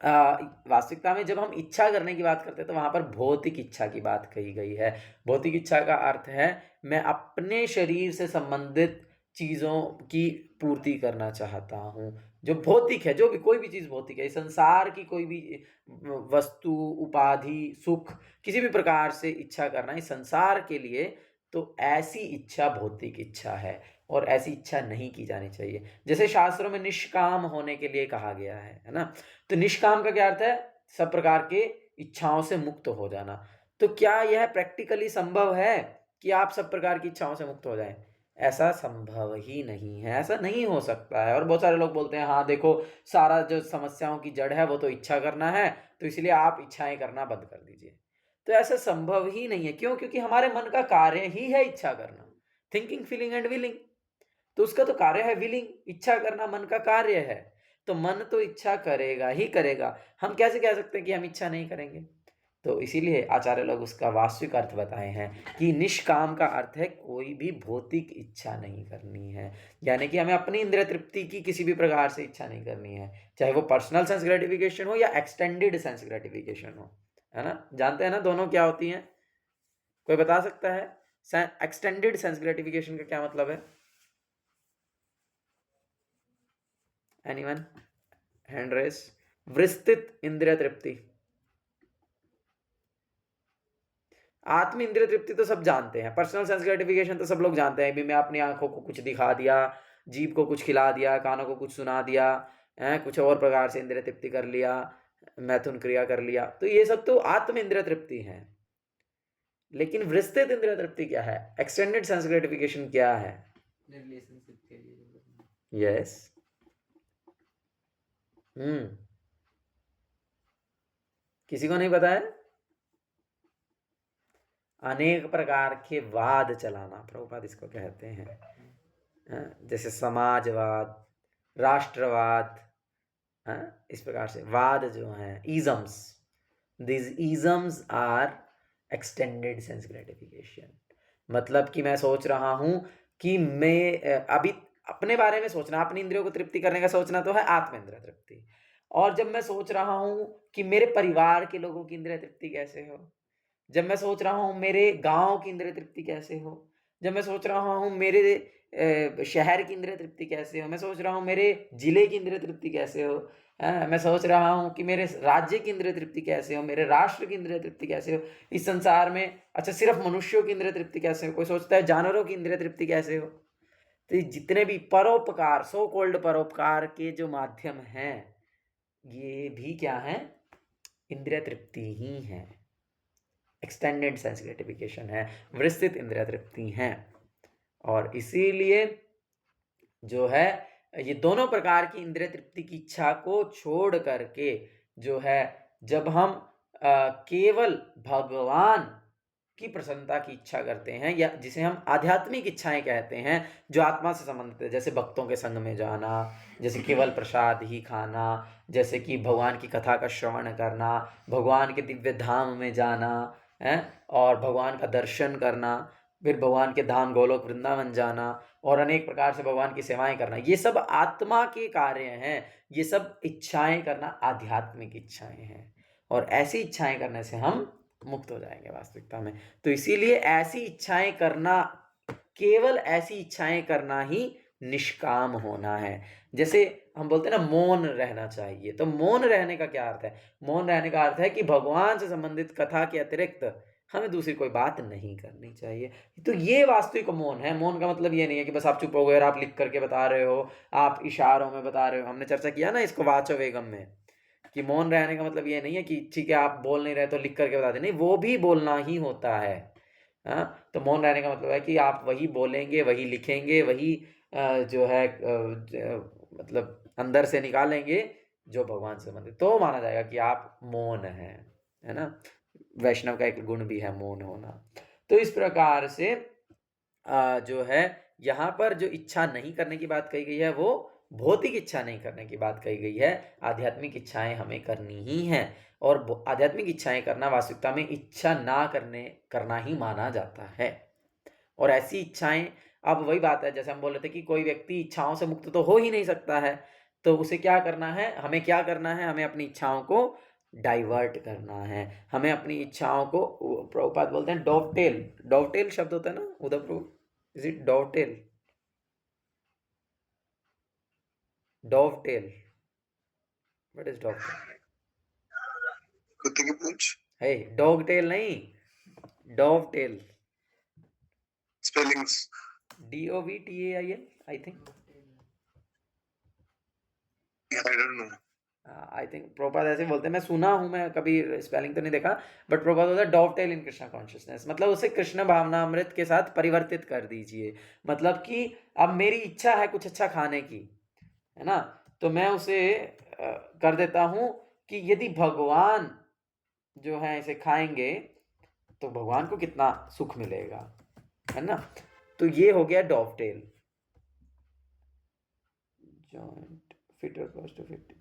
वास्तविकता में जब हम इच्छा करने की बात करते हैं तो वहाँ पर भौतिक इच्छा की बात कही गई है। भौतिक इच्छा का अर्थ है मैं अपने शरीर से संबंधित चीज़ों की पूर्ति करना चाहता हूँ। जो भौतिक है, जो भी कोई भी चीज़ भौतिक है, संसार की कोई भी वस्तु, उपाधि, सुख, किसी भी प्रकार से इच्छा करना इस संसार के लिए, तो ऐसी इच्छा भौतिक इच्छा है और ऐसी इच्छा नहीं की जानी चाहिए। जैसे शास्त्रों में निष्काम होने के लिए कहा गया है ना। तो निष्काम का क्या अर्थ है? सब प्रकार के इच्छाओं से मुक्त हो जाना। तो क्या यह प्रैक्टिकली संभव है कि आप सब प्रकार की इच्छाओं से मुक्त हो जाएं? ऐसा संभव ही नहीं है, ऐसा नहीं हो सकता है। और बहुत सारे लोग बोलते हैं हाँ देखो, सारा जो समस्याओं की जड़ है वो तो इच्छा करना है, तो इसलिए आप इच्छाएं करना बंद कर दीजिए। तो ऐसा संभव ही नहीं है। क्यों? क्योंकि हमारे मन का कार्य ही है इच्छा करना, थिंकिंग, फीलिंग एंड विलिंग। तो उसका तो कार्य है विलिंग, इच्छा करना मन का कार्य है। तो मन तो इच्छा करेगा ही करेगा। हम कैसे कह सकते हैं कि हम इच्छा नहीं करेंगे? तो इसीलिए आचार्य लोग उसका वास्तविक अर्थ बताए हैं कि निष्काम का अर्थ है कोई भी भौतिक इच्छा नहीं करनी है, यानी कि हमें अपनी इंद्रिय तृप्ति की किसी भी प्रकार से इच्छा नहीं करनी है, चाहे वो पर्सनल सेंस ग्रेटिफिकेशन हो या एक्सटेंडेड सेंस ग्रेटिफिकेशन हो, है ना। जानते हैं ना दोनों क्या होती हैं? कोई बता सकता है एक्सटेंडेड सेंस ग्रेटिफिकेशन का क्या मतलब है? एनीवन? Hand raise. विस्तृत इंद्रिय तृप्ति, आत्म इंद्रिय तृप्ति तो सब जानते हैं। पर्सनल सेंस ग्रेटिफिकेशन तो सब लोग जानते हैं, भी मैं अपनी आंखों को कुछ दिखा दिया, जीभ को कुछ खिला दिया, कानों को कुछ सुना दिया, कुछ और प्रकार से इंद्रिय तृप्ति कर लिया, मैथुन क्रिया कर लिया, तो ये सब तो आत्म इंद्रिय तृप्ति है। लेकिन विस्तृत इंद्रिय तृप्ति क्या है? एक्सटेंडेड सेंस ग्रेटिफिकेशन क्या है? रिलेशनशिप के लिए। यस। किसी को नहीं पता है? अनेक प्रकार के वाद चलाना, प्रभुपाद इसको कहते हैं। जैसे समाजवाद, राष्ट्रवाद, इस प्रकार से वाद जो हैं, isms, this isms are extended sense gratification. मतलब कि मैं सोच रहा हूं कि मैं अभी अपने बारे में सोचना, अपनी इंद्रियों को तृप्ति करने का सोचना तो है आत्म इंद्रिय तृप्ति। और जब मैं सोच रहा हूं कि मेरे परिवार के लोगों की इंद्रिय तृप्ति कैसे हो, जब मैं सोच रहा हूँ मेरे गांव की इंद्रिय तृप्ति कैसे हो, जब मैं सोच रहा हूँ मेरे शहर की इंद्रिय तृप्ति कैसे हो, मैं सोच रहा हूँ मेरे जिले की इंद्रिय तृप्ति कैसे हो, मैं सोच रहा हूँ कि मेरे राज्य की इंद्रिय तृप्ति कैसे हो, मेरे राष्ट्र की इंद्रिय तृप्ति कैसे हो, इस संसार में अच्छा सिर्फ मनुष्यों की इंद्रिय तृप्ति कैसे हो, कोई सोचता है जानवरों की इंद्रिय तृप्ति कैसे हो। तो ये जितने भी परोपकार, सो कॉल्ड परोपकार के जो माध्यम हैं, ये भी क्या है? इंद्रिय तृप्ति ही है, एक्सटेंडेड सेंस ग्रेटिफिकेशन है, विस्तृत इंद्रिय तृप्ति हैं। और इसीलिए जो है ये दोनों प्रकार की इंद्रिय तृप्ति की इच्छा को छोड़ करके जो है, जब हम केवल भगवान की प्रसन्नता की इच्छा करते हैं, या जिसे हम आध्यात्मिक इच्छाएं कहते हैं, जो आत्मा से संबंधित है, जैसे भक्तों के संग में जाना, जैसे केवल प्रसाद ही खाना, जैसे कि भगवान की कथा का श्रवण करना, भगवान के दिव्य धाम में जाना है, और भगवान का दर्शन करना, फिर भगवान के धाम गोलोक वृंदावन जाना, और अनेक प्रकार से भगवान की सेवाएं करना, ये सब आत्मा के कार्य हैं। ये सब इच्छाएं करना आध्यात्मिक इच्छाएं हैं, और ऐसी इच्छाएं करने से हम मुक्त हो जाएंगे वास्तविकता में। तो इसीलिए ऐसी इच्छाएं करना, केवल ऐसी इच्छाएं करना ही निष्काम होना है। जैसे हम बोलते हैं ना, मौन रहना चाहिए, तो मौन रहने का क्या अर्थ है? मौन रहने का अर्थ है कि भगवान से संबंधित कथा के अतिरिक्त हमें दूसरी कोई बात नहीं करनी चाहिए। तो ये वास्तविक मौन है। मौन का मतलब ये नहीं है कि बस आप चुप हो गए और आप लिख करके बता रहे हो, आप इशारों में बता रहे हो। हमने चर्चा किया ना इसको वाचो वेगम में, कि मौन रहने का मतलब ये नहीं है कि ठीक है आप बोल नहीं रहे तो लिख करके बता दें, नहीं, वो भी बोलना ही होता है। तो मौन रहने का मतलब है कि आप वही बोलेंगे, वही लिखेंगे, वही जो है मतलब अंदर से निकालेंगे जो भगवान से संबंधित, तो माना जाएगा कि आप मौन है ना। वैष्णव का एक गुण भी है मौन होना। तो इस प्रकार से जो है यहाँ पर जो इच्छा नहीं करने की बात कही गई है, वो भौतिक इच्छा नहीं करने की बात कही गई है। आध्यात्मिक इच्छाएं हमें करनी ही हैं, और आध्यात्मिक इच्छाएं करना वास्तविकता में इच्छा ना करना ही माना जाता है। और ऐसी इच्छाएं, अब वही बात है जैसे हम बोल रहे थे कि कोई व्यक्ति इच्छाओं से मुक्त तो हो ही नहीं सकता है, तो उसे क्या करना है? हमें क्या करना है? हमें अपनी इच्छाओं को डाइवर्ट करना है। हमें अपनी इच्छाओं को, प्रभुपाद बोलते हैं डॉवटेल, डॉवटेल शब्द होता है ना उधर prabhu, is it dovetail? Dovetail, what is dovetail? कुत्ते की पूंछ, है डॉगटेल नहीं, dovetail, spellings DOVTAIL I think. I don't know. I think Prabhupada ऐसे बोलते हैं, मैं सुना हूँ, मैं कभी स्पेलिंग तो नहीं देखा, बट प्रभुपाद बोलता है डॉवटेल इन कृष्णा कॉन्शियसनेस, मतलब उसे कृष्ण भावनामृत के साथ परिवर्तित कर दीजिए। मतलब कि अब मेरी इच्छा है कुछ अच्छा खाने की, है ना, तो मैं उसे कर देता हूँ कि यदि भगवान जो है इसे खाएंगे तो भगवान को कितना सुख मिलेगा, है ना। तो ये हो गया डॉवटेल, जॉइंट फिटर कॉस्ट फिट,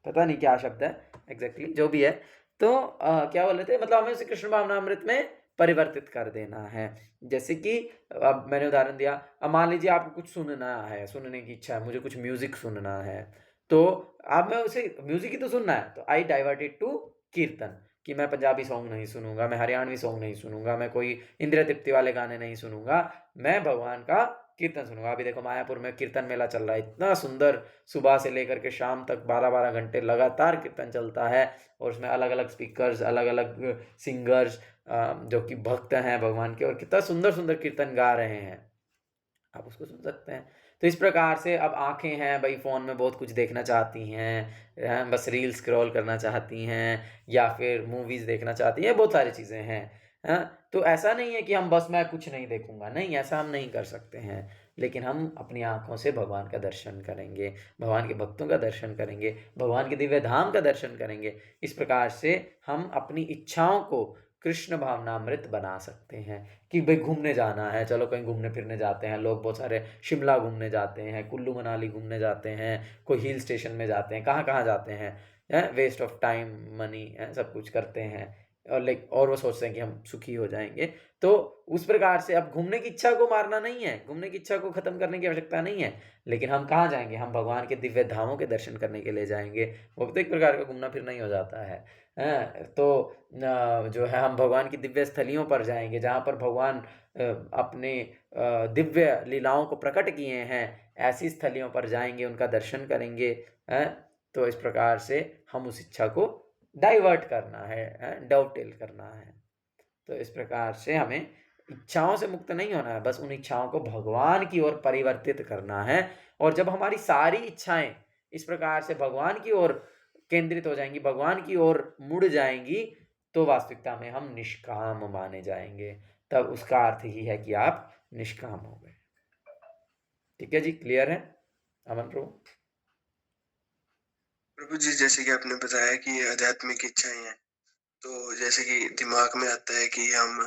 पता नहीं क्या शब्द है एग्जैक्टली, जो भी है। तो क्या बोल रहे थे, मतलब हमें उसे कृष्ण भावनामृत में परिवर्तित कर देना है। जैसे कि अब मैंने उदाहरण दिया, अब मान लीजिए आपको कुछ सुनना है, सुनने की इच्छा है, मुझे कुछ म्यूजिक सुनना है, तो अब मैं उसे म्यूजिक ही तो सुनना है, तो आई डाइवर्टेड टू कीर्तन, कि मैं पंजाबी सॉन्ग नहीं सुनूंगा, मैं हरियाणवी सॉन्ग नहीं सुनूंगा, मैं कोई इंद्रिय तृप्ति वाले गाने नहीं सुनूंगा, मैं भगवान का कीर्तन सुनूंगा। अभी देखो मायापुर में कीर्तन मेला चल रहा है, इतना सुंदर, सुबह से लेकर के शाम तक 12-12 घंटे लगातार कीर्तन चलता है, और उसमें अलग अलग स्पीकर्स, अलग अलग सिंगर्स जो कि भक्त हैं भगवान के, और कितना सुंदर सुंदर कीर्तन गा रहे हैं, आप उसको सुन सकते हैं। तो इस प्रकार से अब आंखें हैं भाई, फ़ोन में बहुत कुछ देखना चाहती हैं, बस रील स्क्रॉल करना चाहती हैं, या फिर मूवीज़ देखना चाहती हैं, बहुत सारी चीज़ें हैं। तो ऐसा नहीं है कि हम बस मैं कुछ नहीं देखूंगा, नहीं, ऐसा हम नहीं कर सकते हैं, लेकिन हम अपनी आंखों से भगवान का दर्शन करेंगे, भगवान के भक्तों का दर्शन करेंगे, भगवान के दिव्य धाम का दर्शन करेंगे। इस प्रकार से हम अपनी इच्छाओं को कृष्ण भावनामृत बना सकते हैं। कि भाई घूमने जाना है, चलो कहीं घूमने फिरने जाते हैं, लोग बहुत सारे शिमला घूमने जाते हैं, कुल्लू मनाली घूमने जाते हैं, कोई हिल स्टेशन में जाते हैं, कहाँ कहाँ जाते हैं, वेस्ट ऑफ टाइम मनी सब कुछ करते हैं, और वो सोचते हैं कि हम सुखी हो जाएंगे। तो उस प्रकार से अब घूमने की इच्छा को मारना नहीं है, घूमने की इच्छा को खत्म करने की आवश्यकता नहीं है, लेकिन हम कहाँ जाएंगे? हम भगवान के दिव्य धामों के दर्शन करने के लिए जाएंगे। वो तो एक प्रकार का घूमना फिरना ही हो जाता है। तो जो है हम भगवान की दिव्य स्थलियों पर जाएंगे, जहाँ पर भगवान अपने दिव्य लीलाओं को प्रकट किए हैं, ऐसी स्थलियों पर जाएंगे, उनका दर्शन करेंगे। तो इस प्रकार से हम उस इच्छा को डाइवर्ट करना है, डॉवटेल करना है। तो इस प्रकार से हमें इच्छाओं से मुक्त नहीं होना है, बस उन इच्छाओं को भगवान की ओर परिवर्तित करना है। और जब हमारी सारी इच्छाएं इस प्रकार से भगवान की ओर केंद्रित हो जाएंगी, भगवान की ओर मुड़ जाएंगी, तो वास्तविकता में हम निष्काम माने जाएंगे। तब उसका अर्थ ही है कि आप निष्काम हो गए। ठीक है जी, क्लियर है अमन प्रभु? प्रभु जी, जैसे कि आपने बताया कि ये आध्यात्मिक इच्छाएं हैं, तो जैसे कि दिमाग में आता है कि हम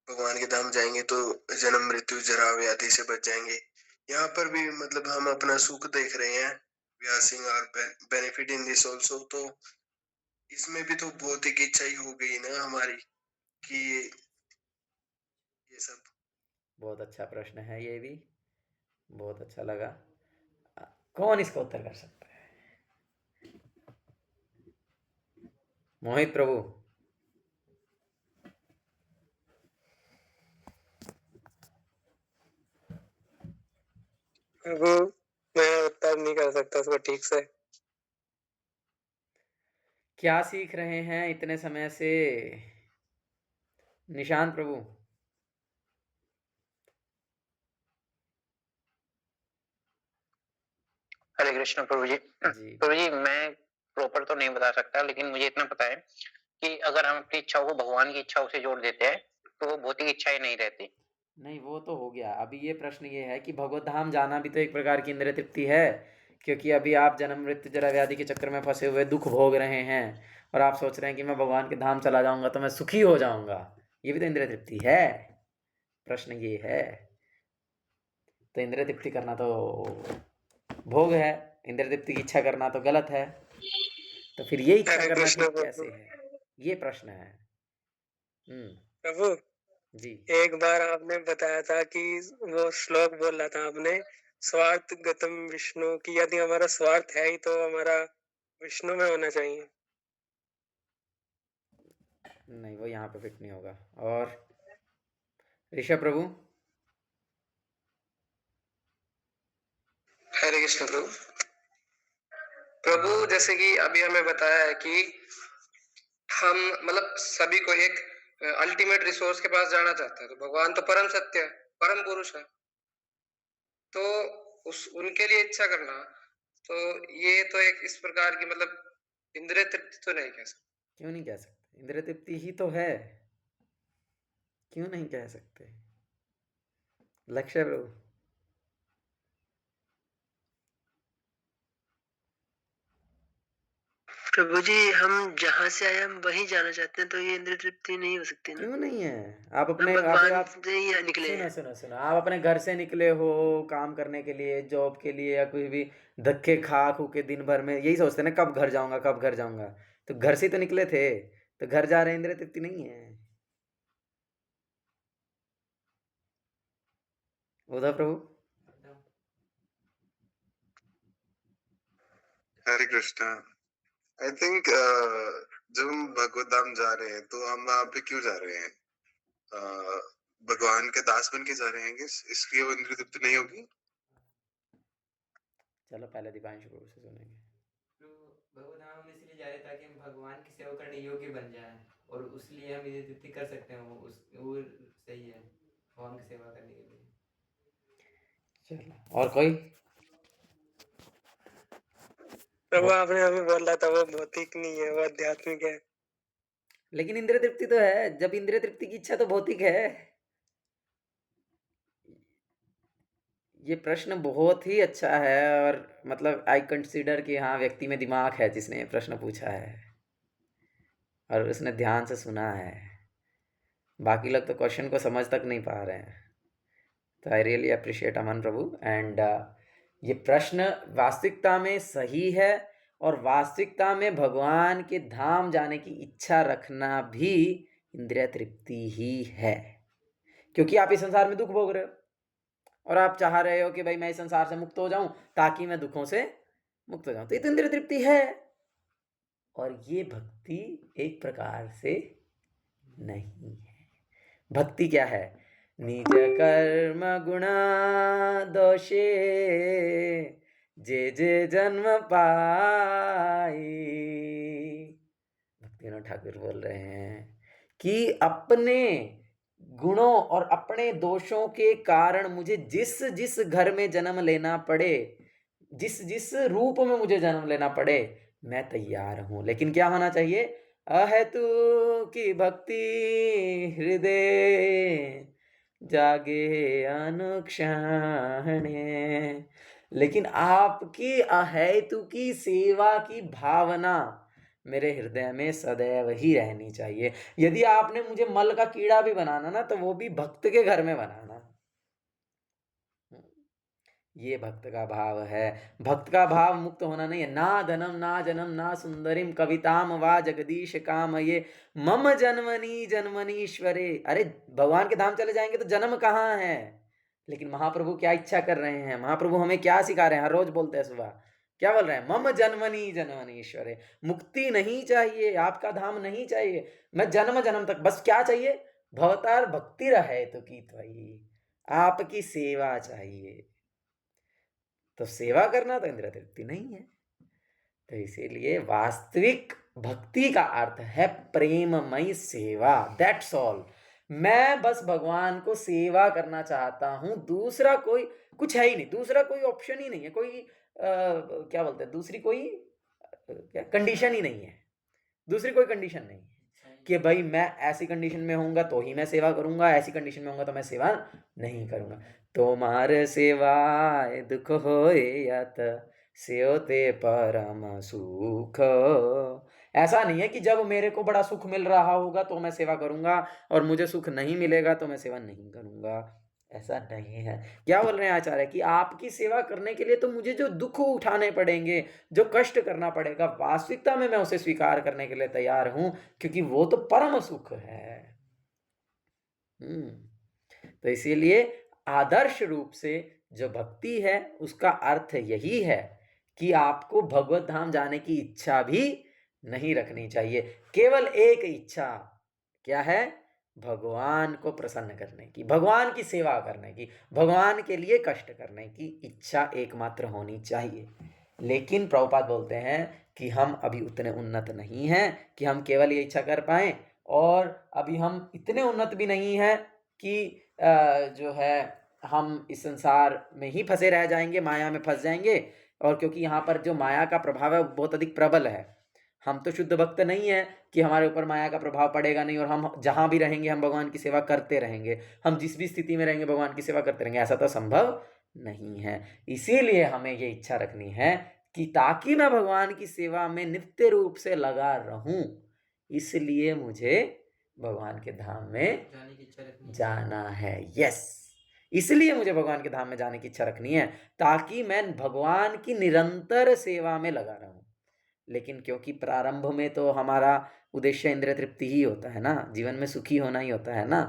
भगवान के धाम जाएंगे तो जन्म मृत्यु जरा व्याधि से बच जाएंगे। यहाँ पर भी मतलब हम अपना सुख देख रहे हैं, we are seeing our benefit in this also. तो इसमें भी तो भौतिक इच्छा ही हो गई ना हमारी कि ये सब। बहुत अच्छा प्रश्न है, ये भी बहुत अच्छा लगा। कौन इसका उत्तर कर सकता है? मोहित प्रभु। वो मैं उत्तर नहीं कर सकता उसको ठीक से। क्या सीख रहे हैं इतने समय से निशांत प्रभु? हरे कृष्ण प्रभु जी। जी प्रभु जी, मैं प्रॉपर तो नहीं बता सकता, लेकिन मुझे इतना पता है कि अगर हम अपनी इच्छाओं को भगवान की इच्छाओं से जोड़ देते हैं तो वो भौतिक इच्छाएं नहीं रहती। नहीं, वो तो हो गया। अभी ये प्रश्न ये है कि भगवत धाम जाना भी तो एक प्रकार की इंद्रिय तृप्ति है, क्योंकि अभी आप जन्म मृत्यु जरा व्याधि के चक्कर में फंसे हुए दुख भोग रहे हैं और आप सोच रहे हैं कि मैं भगवान के धाम चला जाऊंगा तो मैं सुखी हो जाऊंगा। ये भी तो इंद्रिय तृप्ति है। प्रश्न ये है, तो इंद्रिय तृप्ति करना तो भोग है, इंद्रिय तृप्ति की इच्छा करना तो गलत है। तो फिर ये इच्छा हरे करना कृष्ण ठीक कैसे प्रभु। है, ये प्रश्न है। प्रभु, जी एक बार आपने बताया था कि वो श्लोक बोल रहा था आपने, स्वार्थ गतम विष्णु, की यदि हमारा स्वार्थ है ही तो हमारा विष्णु में होना चाहिए। नहीं, वो यहाँ पे फिट नहीं होगा। और ऋषभ प्रभु? हरे कृष्ण प्रभु। प्रभु, जैसे कि अभी हमें बताया है कि हम मतलब सभी को एक अल्टीमेट रिसोर्स के पास जाना चाहता है, तो भगवान तो परम सत्य है, परम पुरुष है, तो उस उनके लिए इच्छा करना, तो ये तो एक इस प्रकार की मतलब इंद्रिय तृप्ति तो नहीं कह सकते। क्यों नहीं कह सकते? इंद्रिय तृप्ति ही तो है, क्यों नहीं कह सकते? लक्ष्य प्रभु? प्रभु जी, हम जहाँ से आए हम वहीं जाना चाहते हैं, तो ये इंद्रिय तृप्ति नहीं हो सकती ना? क्यों नहीं है? आप हम अपने भगवान से ही निकले सुनो हैं। सुनो सुनो, आप अपने घर से निकले हो काम करने के लिए, जॉब के लिए, या कोई भी धक्के खा खू के दिन भर में यही सोचते हैं ना, कब घर जाऊंगा कब घर जाऊंगा। तो घर से ही तो निकले थे, तो घर जा रहे हैं, इंद्रिय तृप्ति नहीं है। उद्धव प्रभु? हरे कृष्णा। आई थिंक जब हम भगवत धाम जा रहे हैं तो हम वहाँ पे क्यों जा रहे हैं? भगवान के दास बन के जा रहे हैं, इसलिए वो इंद्रिय तृप्ति नहीं होगी। चलो पहले दीपांशु प्रभु से सुनेंगे। तो भगवत धाम हम इसलिए जा रहे हैं ताकि हम भगवान की सेवा करने योग्य बन जाएं, और उसलिए हम ये तृप्ति कर सकते हैं। वो सही है भगवान की सेवा करने के लिए। चलो, और कोई? प्रभु, आपने अभी बोला था वो भौतिक नहीं है, वो आध्यात्मिक है। लेकिन इंद्रिय तृप्ति तो है, जब इंद्रिय तृप्ति की इच्छा तो भौतिक है। ये प्रश्न बहुत ही अच्छा है, और मतलब आई कंसिडर कि हाँ, व्यक्ति में दिमाग है जिसने ये प्रश्न पूछा है और उसने ध्यान से सुना है। बाकी लोग तो क्वेश्चन को समझ तक नहीं पा रहे हैं। तो I really appreciate Aman Prabhu. And ये प्रश्न वास्तविकता में सही है, और वास्तविकता में भगवान के धाम जाने की इच्छा रखना भी इंद्रिय तृप्ति ही है, क्योंकि आप इस संसार में दुख भोग रहे हो और आप चाह रहे हो कि भाई मैं इस संसार से मुक्त हो जाऊं ताकि मैं दुखों से मुक्त हो जाऊं। तो ये तो इंद्रिय तृप्ति है, और ये भक्ति एक प्रकार से नहीं है। भक्ति क्या है? निज कर्म गुणा दोषे जे जे जन्म पाई। भक्तिनाथ ठाकुर बोल रहे हैं कि अपने गुणों और अपने दोषों के कारण मुझे जिस जिस घर में जन्म लेना पड़े, जिस जिस रूप में मुझे जन्म लेना पड़े, मैं तैयार हूं। लेकिन क्या होना चाहिए? अहेतु की भक्ति हृदय जागे अनुक्षणे। लेकिन आपकी अहेतु की सेवा की भावना मेरे हृदय में सदैव ही रहनी चाहिए। यदि आपने मुझे मल का कीड़ा भी बनाना ना, तो वो भी भक्त के घर में बनाना। ये भक्त का भाव है। भक्त का भाव मुक्त होना नहीं है। ना धनम ना जनम ना सुंदरीम कविताम वा जगदीश काम ये मम जन्मनी जन्मनीश्वरे। अरे भगवान के धाम चले जाएंगे तो जन्म कहाँ है? लेकिन महाप्रभु क्या इच्छा कर रहे हैं? महाप्रभु हमें क्या सिखा रहे हैं? हर रोज बोलते हैं सुबह, क्या बोल रहे हैं? मम जन्मनी जन्मनीश्वरे। मुक्ति नहीं चाहिए, आपका धाम नहीं चाहिए, मैं जन्म जन्म तक बस क्या चाहिए? भवतार भक्ति रहे तो की त्वयि, आपकी सेवा चाहिए। तो सेवा करना तो इंद्रिय तृप्ति नहीं है। तो इसीलिए वास्तविक भक्ति का अर्थ है प्रेममयी सेवा, दैट्स ऑल। मैं बस भगवान को सेवा करना चाहता हूं, दूसरा कोई कुछ है ही नहीं, दूसरा कोई ऑप्शन ही नहीं है, कोई क्या बोलते हैं, दूसरी कोई क्या कंडीशन ही नहीं है, दूसरी कोई कंडीशन नहीं है कि भाई मैं ऐसी कंडीशन में होऊंगा तो ही मैं सेवा करूंगा, ऐसी कंडीशन में होऊंगा तो मैं सेवा नहीं करूंगा। तुम्हारे सेवाए दुख होए यत सेवते परम सुख। ऐसा नहीं है कि जब मेरे को बड़ा सुख मिल रहा होगा तो मैं सेवा करूंगा और मुझे सुख नहीं मिलेगा तो मैं सेवा नहीं करूंगा, ऐसा नहीं है। क्या बोल रहे हैं आचार्य कि आपकी सेवा करने के लिए तो मुझे जो दुख उठाने पड़ेंगे, जो कष्ट करना पड़ेगा, वास्तविकता में मैं उसे स्वीकार करने के लिए तैयार हूं, क्योंकि वो तो परम सुख है। तो इसीलिए आदर्श रूप से जो भक्ति है उसका अर्थ यही है कि आपको भगवत धाम जाने की इच्छा भी नहीं रखनी चाहिए। केवल एक इच्छा क्या है? भगवान को प्रसन्न करने की, भगवान की सेवा करने की, भगवान के लिए कष्ट करने की इच्छा एकमात्र होनी चाहिए। लेकिन प्रभुपाद बोलते हैं कि हम अभी उतने उन्नत नहीं हैं कि हम केवल ये इच्छा कर पाएं, और अभी हम इतने उन्नत भी नहीं हैं कि जो है हम इस संसार में ही फंसे रह जाएंगे, माया में फंस जाएंगे। और क्योंकि यहाँ पर जो माया का प्रभाव है बहुत अधिक प्रबल है, हम तो शुद्ध भक्त नहीं है कि हमारे ऊपर माया का प्रभाव पड़ेगा नहीं और हम जहाँ भी रहेंगे हम भगवान की सेवा करते रहेंगे, हम जिस भी स्थिति में रहेंगे भगवान की सेवा करते रहेंगे, ऐसा तो संभव नहीं है। इसीलिए हमें ये इच्छा रखनी है कि ताकि मैं भगवान की सेवा में नित्य रूप से लगा रहूं, इसलिए मुझे भगवान के धाम में जाना है। यस, इसलिए मुझे भगवान के धाम में जाने की इच्छा रखनी है ताकि मैं भगवान की निरंतर सेवा में लगा रहूं। लेकिन क्योंकि प्रारंभ में तो हमारा उद्देश्य इंद्रिय तृप्ति ही होता है ना, जीवन में सुखी होना ही होता है ना,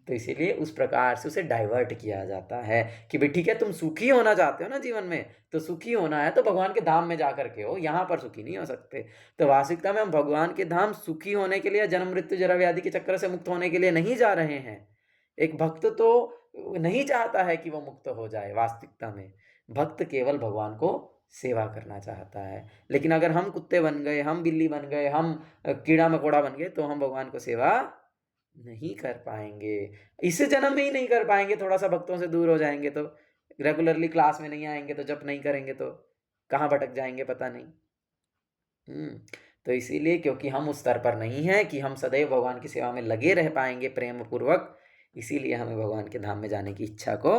तो इसीलिए उस प्रकार से उसे डाइवर्ट किया जाता है कि भाई ठीक है, तुम सुखी होना चाहते हो ना जीवन में, तो सुखी होना है तो भगवान के धाम में जा करके हो, यहाँ पर सुखी नहीं हो सकते। तो वास्तविकता में हम भगवान के धाम सुखी होने के लिए, जन्म मृत्यु जरा व्याधि के चक्कर से मुक्त होने के लिए नहीं जा रहे हैं। एक भक्त तो नहीं चाहता है कि वो मुक्त हो जाए। वास्तविकता में भक्त केवल भगवान को सेवा करना चाहता है। लेकिन अगर हम कुत्ते बन गए, हम बिल्ली बन गए, हम कीड़ा मकोड़ा बन गए, तो हम भगवान को सेवा नहीं कर पाएंगे, इस जन्म में ही नहीं कर पाएंगे। थोड़ा सा भक्तों से दूर हो जाएंगे तो, रेगुलरली क्लास में नहीं आएंगे तो, जप नहीं करेंगे तो कहाँ भटक जाएंगे पता नहीं। तो इसीलिए क्योंकि हम उस स्तर पर नहीं हैं कि हम सदैव भगवान की सेवा में लगे रह पाएंगे प्रेम पूर्वक, इसीलिए हमें भगवान के धाम में जाने की इच्छा को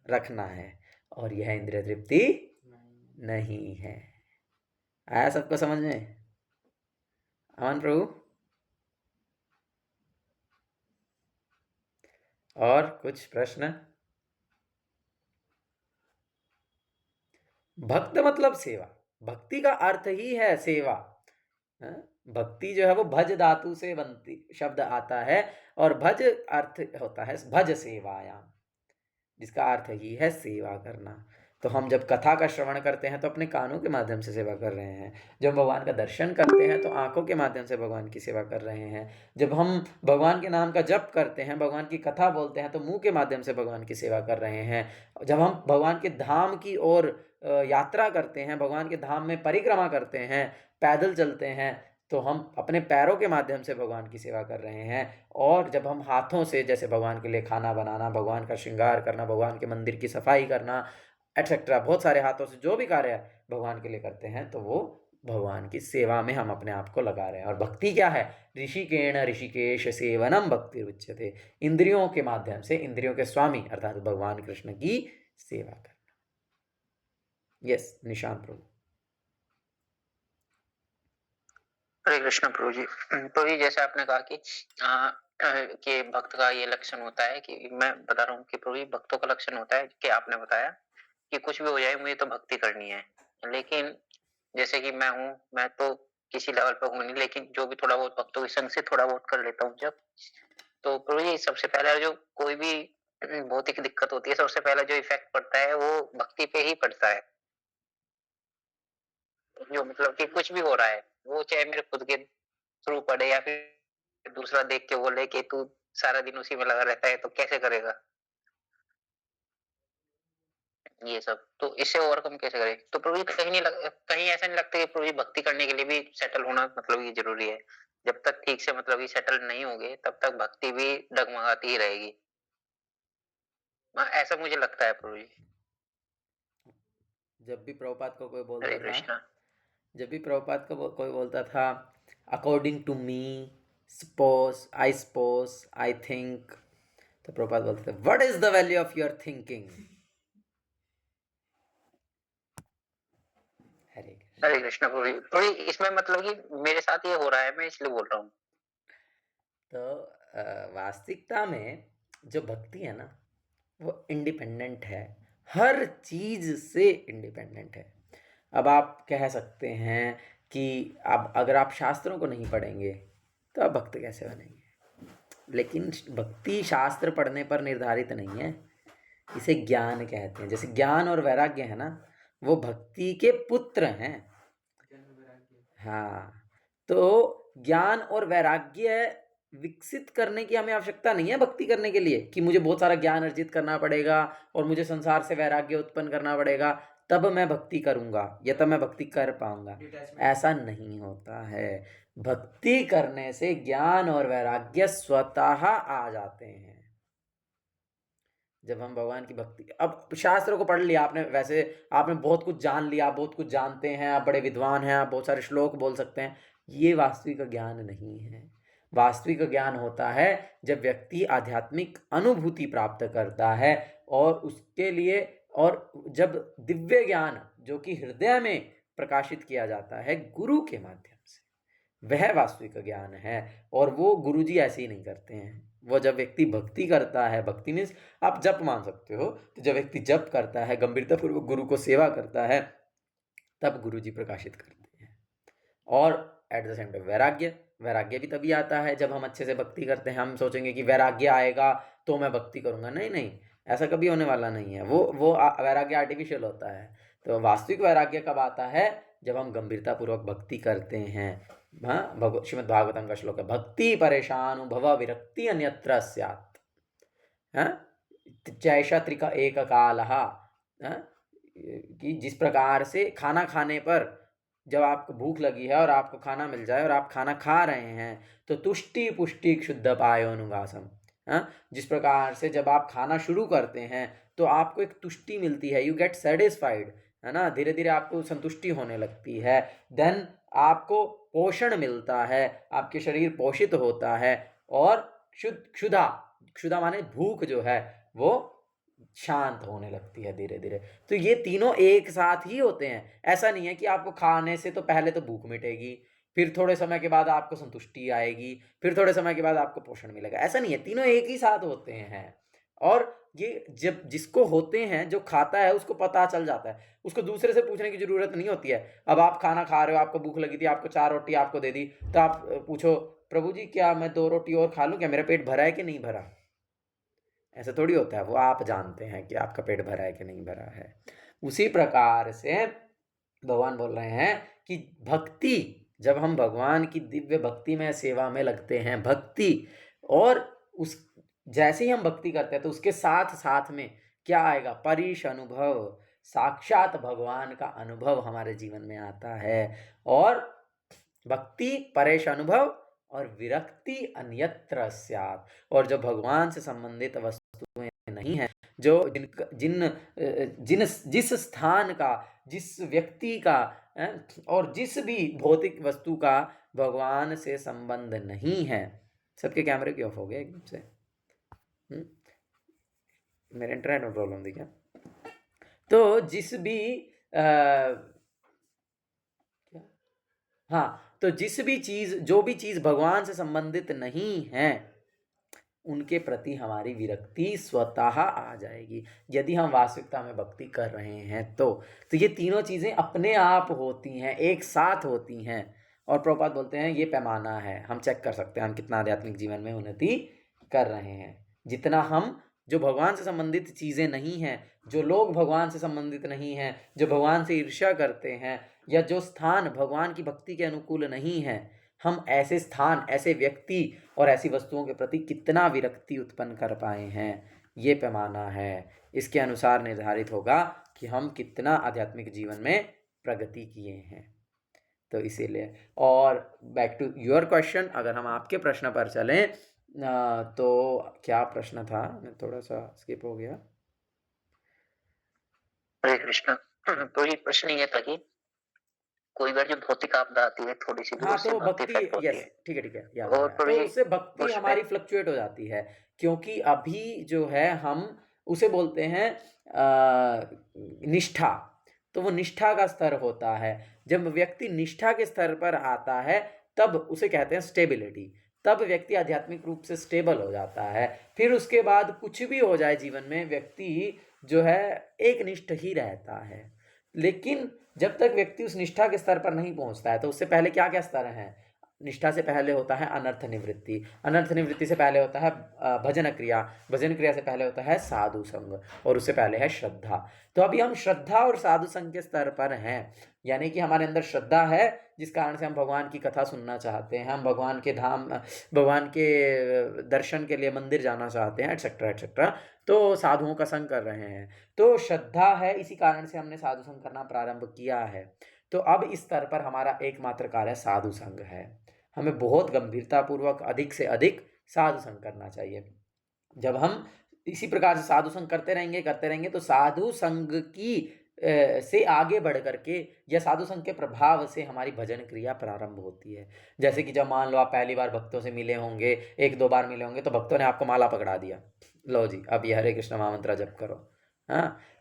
रखना है। और यह इंद्रिय तृप्ति नहीं है। आया सबको समझ में? अमन प्रभु, और कुछ प्रश्न? भक्त मतलब सेवा, भक्ति का अर्थ ही है सेवा। भक्ति जो है वो भज धातु से बनती शब्द आता है, और भज अर्थ होता है भज सेवायाम, जिसका अर्थ ही है सेवा करना। तो हम जब कथा का श्रवण करते हैं तो अपने कानों के माध्यम से सेवा कर रहे हैं, जब भगवान का दर्शन करते हैं तो आंखों के माध्यम से भगवान की सेवा कर रहे हैं, जब हम भगवान के नाम का जप करते हैं, भगवान की कथा बोलते हैं तो मुंह के माध्यम से भगवान की सेवा कर रहे हैं, जब हम भगवान के धाम की ओर यात्रा करते हैं, भगवान के धाम में परिक्रमा करते हैं, पैदल चलते हैं, तो हम अपने पैरों के माध्यम से भगवान की सेवा कर रहे हैं। और जब हम हाथों से, जैसे भगवान के लिए खाना बनाना, भगवान का श्रृंगार करना, भगवान के मंदिर की सफाई करना एटसेट्रा, बहुत सारे हाथों से जो भी कार्य भगवान के लिए करते हैं, तो वो भगवान की सेवा में हम अपने आप को लगा रहे हैं। और भक्ति क्या है? ऋषिकेण ऋषिकेश सेवनम भक्ति उच्यते। इंद्रियों के माध्यम से इंद्रियों के स्वामी अर्थात भगवान कृष्ण की सेवा करना। यस, निशांत प्रभु। हरे कृष्ण प्रभु जी। प्रभु जी, जैसे आपने कहा कि भक्त का ये लक्षण होता है, कि मैं बता रहा हूँ कि प्रभु जी, भक्तों का लक्षण होता है कि आपने बताया कि कुछ भी हो जाए मुझे तो भक्ति करनी है। लेकिन जैसे कि मैं तो किसी लेवल पे हूँ नहीं, लेकिन जो भी थोड़ा बहुत भक्तों के संग से थोड़ा बहुत कर लेता हूँ जब, तो प्रभु जी सबसे पहला जो कोई भी भौतिक दिक्कत होती है, सबसे पहला जो इफेक्ट पड़ता है वो भक्ति पे ही पड़ता है। जो मतलब कि कुछ भी हो रहा है, वो चाहे मेरे खुद के थ्रू पड़े या फिर दूसरा देख के बोले कि तू सारा दिन उसी में लगा रहता है तो कैसे करेगा ये सब, तो इससे ओवरकम कैसे करें? तो प्रभु जी कहीं ऐसा नहीं लगता कि प्रभु जी भक्ति करने के लिए भी सेटल होना मतलब ये जरूरी है? जब तक ठीक से मतलब ये सेटल नहीं होंगे तब तक भक्ति भी डगमगाती ही रहेगी। ऐसा मुझे लगता है प्रभु जी। जब भी प्रभुपाद को कोई हरे बोलता था, कृष्णा। जब भी प्रभुपाद को कोई बोलता था according to me, suppose, I think, तो प्रभुपाद बोलते थे what is the value of your thinking. Hare Krishna prabhu ji. Prabhu ji, इसमें मतलब कि मेरे साथ ये हो रहा है, मैं इसलिए बोल रहा हूँ। तो वास्तविकता में जो भक्ति है ना, वो इंडिपेंडेंट है, हर चीज से इंडिपेंडेंट है। अब आप कह सकते हैं कि अब अगर आप शास्त्रों को नहीं पढ़ेंगे तो आप भक्त कैसे बनेंगे? लेकिन भक्ति शास्त्र पढ़ने पर निर्धारित नहीं है, इसे ज्ञान कहते हैं। जैसे ज्ञान और वैराग्य है ना, वो भक्ति के पुत्र हैं। हाँ, तो ज्ञान और वैराग्य विकसित करने की हमें आवश्यकता नहीं है भक्ति करने के लिए, कि मुझे बहुत सारा ज्ञान अर्जित करना पड़ेगा और मुझे संसार से वैराग्य उत्पन्न करना पड़ेगा तब मैं भक्ति करूंगा या तब मैं भक्ति कर पाऊंगा। ऐसा नहीं होता है। भक्ति करने से ज्ञान और वैराग्य स्वतः आ जाते हैं। जब हम भगवान की भक्ति, अब शास्त्रों को पढ़ लिया आपने, वैसे आपने बहुत कुछ जान लिया, बहुत कुछ जानते हैं, आप बड़े विद्वान हैं, आप बहुत सारे श्लोक बोल सकते हैं, ये वास्तविक ज्ञान नहीं है। वास्तविक ज्ञान होता है जब व्यक्ति आध्यात्मिक अनुभूति प्राप्त करता है और उसके लिए, और जब दिव्य ज्ञान जो कि हृदय में प्रकाशित किया जाता है गुरु के माध्यम से, वह वास्तविक ज्ञान है। और वो गुरुजी ऐसे ही नहीं करते हैं। वो जब व्यक्ति भक्ति करता है, भक्ति मीन्स आप जप मान सकते हो, तो जब व्यक्ति जप करता है, गंभीरतापूर्वक गुरु को सेवा करता है, तब गुरुजी प्रकाशित करते हैं। और एट द सेम टाइम वैराग्य भी तभी आता है जब हम अच्छे से भक्ति करते हैं। हम सोचेंगे कि वैराग्य आएगा तो मैं भक्ति करूंगा, नहीं, ऐसा कभी होने वाला नहीं है। वो वैराग्य आर्टिफिशियल होता है। तो वास्तविक वैराग्य कब आता है? जब हम गंभीरतापूर्वक भक्ति करते हैं। हाँ, श्रीमद् भागवतम का श्लोक है, भक्ति परेशानुभव विरक्ति अन्यत्र स्यात्। जैसा त्रिका एक कालहा, कि जिस प्रकार से खाना खाने पर जब आपको भूख लगी है और आपको खाना मिल जाए और आप खाना खा रहे हैं तो तुष्टि पुष्टि क्षुद्ध पायोनुगासम। जिस प्रकार से जब आप खाना शुरू करते हैं तो आपको एक तुष्टि मिलती है, यू गेट सेटिस्फाइड, है ना, धीरे धीरे आपको संतुष्टि होने लगती है। देन आपको पोषण मिलता है, आपके शरीर पोषित होता है और क्षुधा माने भूख जो है वो शांत होने लगती है धीरे धीरे। तो ये तीनों एक साथ ही होते हैं। ऐसा नहीं है कि आपको खाने से तो पहले तो भूख मिटेगी, फिर थोड़े समय के बाद आपको संतुष्टि आएगी, फिर थोड़े समय के बाद आपको पोषण मिलेगा, ऐसा नहीं है। तीनों एक ही साथ होते हैं। और ये जब जिसको होते हैं, जो खाता है उसको पता चल जाता है, उसको दूसरे से पूछने की जरूरत नहीं होती है। अब आप खाना खा रहे हो, आपको भूख लगी थी, आपको 4 रोटी आपको दे दी, तो आप पूछो प्रभु जी क्या मैं 2 रोटी और खा लूं, क्या मेरा पेट भरा है कि नहीं भरा? ऐसा थोड़ी होता है। वो आप जानते हैं कि आपका पेट भरा है कि नहीं भरा है। उसी प्रकार से भगवान बोल रहे हैं कि भक्ति, जब हम भगवान की दिव्य भक्ति में सेवा में लगते हैं, भक्ति, और उस जैसे ही हम भक्ति करते हैं तो उसके साथ साथ में क्या आएगा? परीश अनुभव, साक्षात भगवान का अनुभव हमारे जीवन में आता है। और भक्ति परेश अनुभव और विरक्ति अन्यत्र स्यात्। और जो भगवान से संबंधित वस्तुएं नहीं है, जो जिस स्थान का, जिस व्यक्ति का और जिस भी भौतिक वस्तु का भगवान से संबंध नहीं है। सबके कैमरे क्यों ऑफ हो गए एकदम से? मेरे इंटरनेट में प्रॉब्लम थी क्या? तो जिस भी तो जिस भी चीज, जो भी चीज भगवान से संबंधित नहीं है, उनके प्रति हमारी विरक्ति स्वतः आ जाएगी, यदि हम वास्तविकता में भक्ति कर रहे हैं तो ये तीनों चीजें अपने आप होती हैं, एक साथ होती हैं। और प्रभुपाद बोलते हैं ये पैमाना है, हम चेक कर सकते हैं हम कितना आध्यात्मिक जीवन में उन्नति कर रहे हैं। जितना हम, जो भगवान से संबंधित चीजें नहीं हैं, जो लोग भगवान से संबंधित नहीं हैं, जो भगवान से ईर्ष्या करते हैं, या जो स्थान भगवान की भक्ति के अनुकूल नहीं है, हम ऐसे स्थान, ऐसे व्यक्ति और ऐसी वस्तुओं के प्रति कितना विरक्ति उत्पन्न कर पाए हैं, ये पैमाना है। इसके अनुसार निर्धारित होगा कि हम कितना आध्यात्मिक जीवन में प्रगति किए हैं। तो इसीलिए, और बैक टू योर क्वेश्चन, अगर हम आपके प्रश्न पर चलें तो क्या प्रश्न था? मैं थोड़ा सा स्किप हो गया। हरे कृष्णा। तो ये प्रश्न ये था कि कोई बार जो भौतिक आपदा आती है, थोड़ी सी दूर से तो भक्ति भक्ति, इफेक्ट होती यस, है, ठीक है याद और आया। तो उससे भक्ति हमारी फ्लक्चुएट हो जाती है, क्योंकि अभी जो है हम उसे बोलते हैं निष्ठा। तो वो निष्ठा का स्तर होता है। जब व्यक्ति निष्ठा के स्तर पर आता है तब उसे कहते हैं स्टेबिलिटी। तब व्यक्ति आध्यात्मिक रूप से स्टेबल हो जाता है। फिर उसके बाद कुछ भी हो जाए जीवन में, व्यक्ति जो है एक निष्ठ ही रहता है। लेकिन जब तक व्यक्ति उस निष्ठा के स्तर पर नहीं पहुंचता है, तो उससे पहले क्या क्या स्तर हैं? निष्ठा से पहले होता है अनर्थ निवृत्ति, अनर्थ निवृत्ति से पहले होता है भजन क्रिया, भजन क्रिया से पहले होता है साधु संग, और उससे पहले है श्रद्धा। तो अभी हम श्रद्धा और साधु संग के स्तर पर हैं, यानी कि हमारे अंदर श्रद्धा है, जिस कारण से हम भगवान की कथा सुनना चाहते हैं, हम भगवान के धाम, भगवान के दर्शन के लिए मंदिर जाना चाहते हैं, एटसेट्रा एटसेट्रा। तो साधुओं का संग कर रहे हैं, तो श्रद्धा है, इसी कारण से हमने साधु संग करना प्रारंभ किया है। तो अब इस स्तर पर हमारा एकमात्र कार्य साधु संग है। हमें बहुत गंभीरतापूर्वक अधिक से अधिक साधु संग करना चाहिए। जब हम इसी प्रकार से साधु संग करते रहेंगे तो साधु संग की से आगे बढ़ करके, या साधु संग के प्रभाव से हमारी भजन क्रिया प्रारंभ होती है। जैसे कि जब मान लो आप पहली बार भक्तों से मिले होंगे, एक दो बार मिले होंगे, तो भक्तों ने आपको माला पकड़ा दिया, लो जी अब ये हरे कृष्ण महामंत्र जप करो।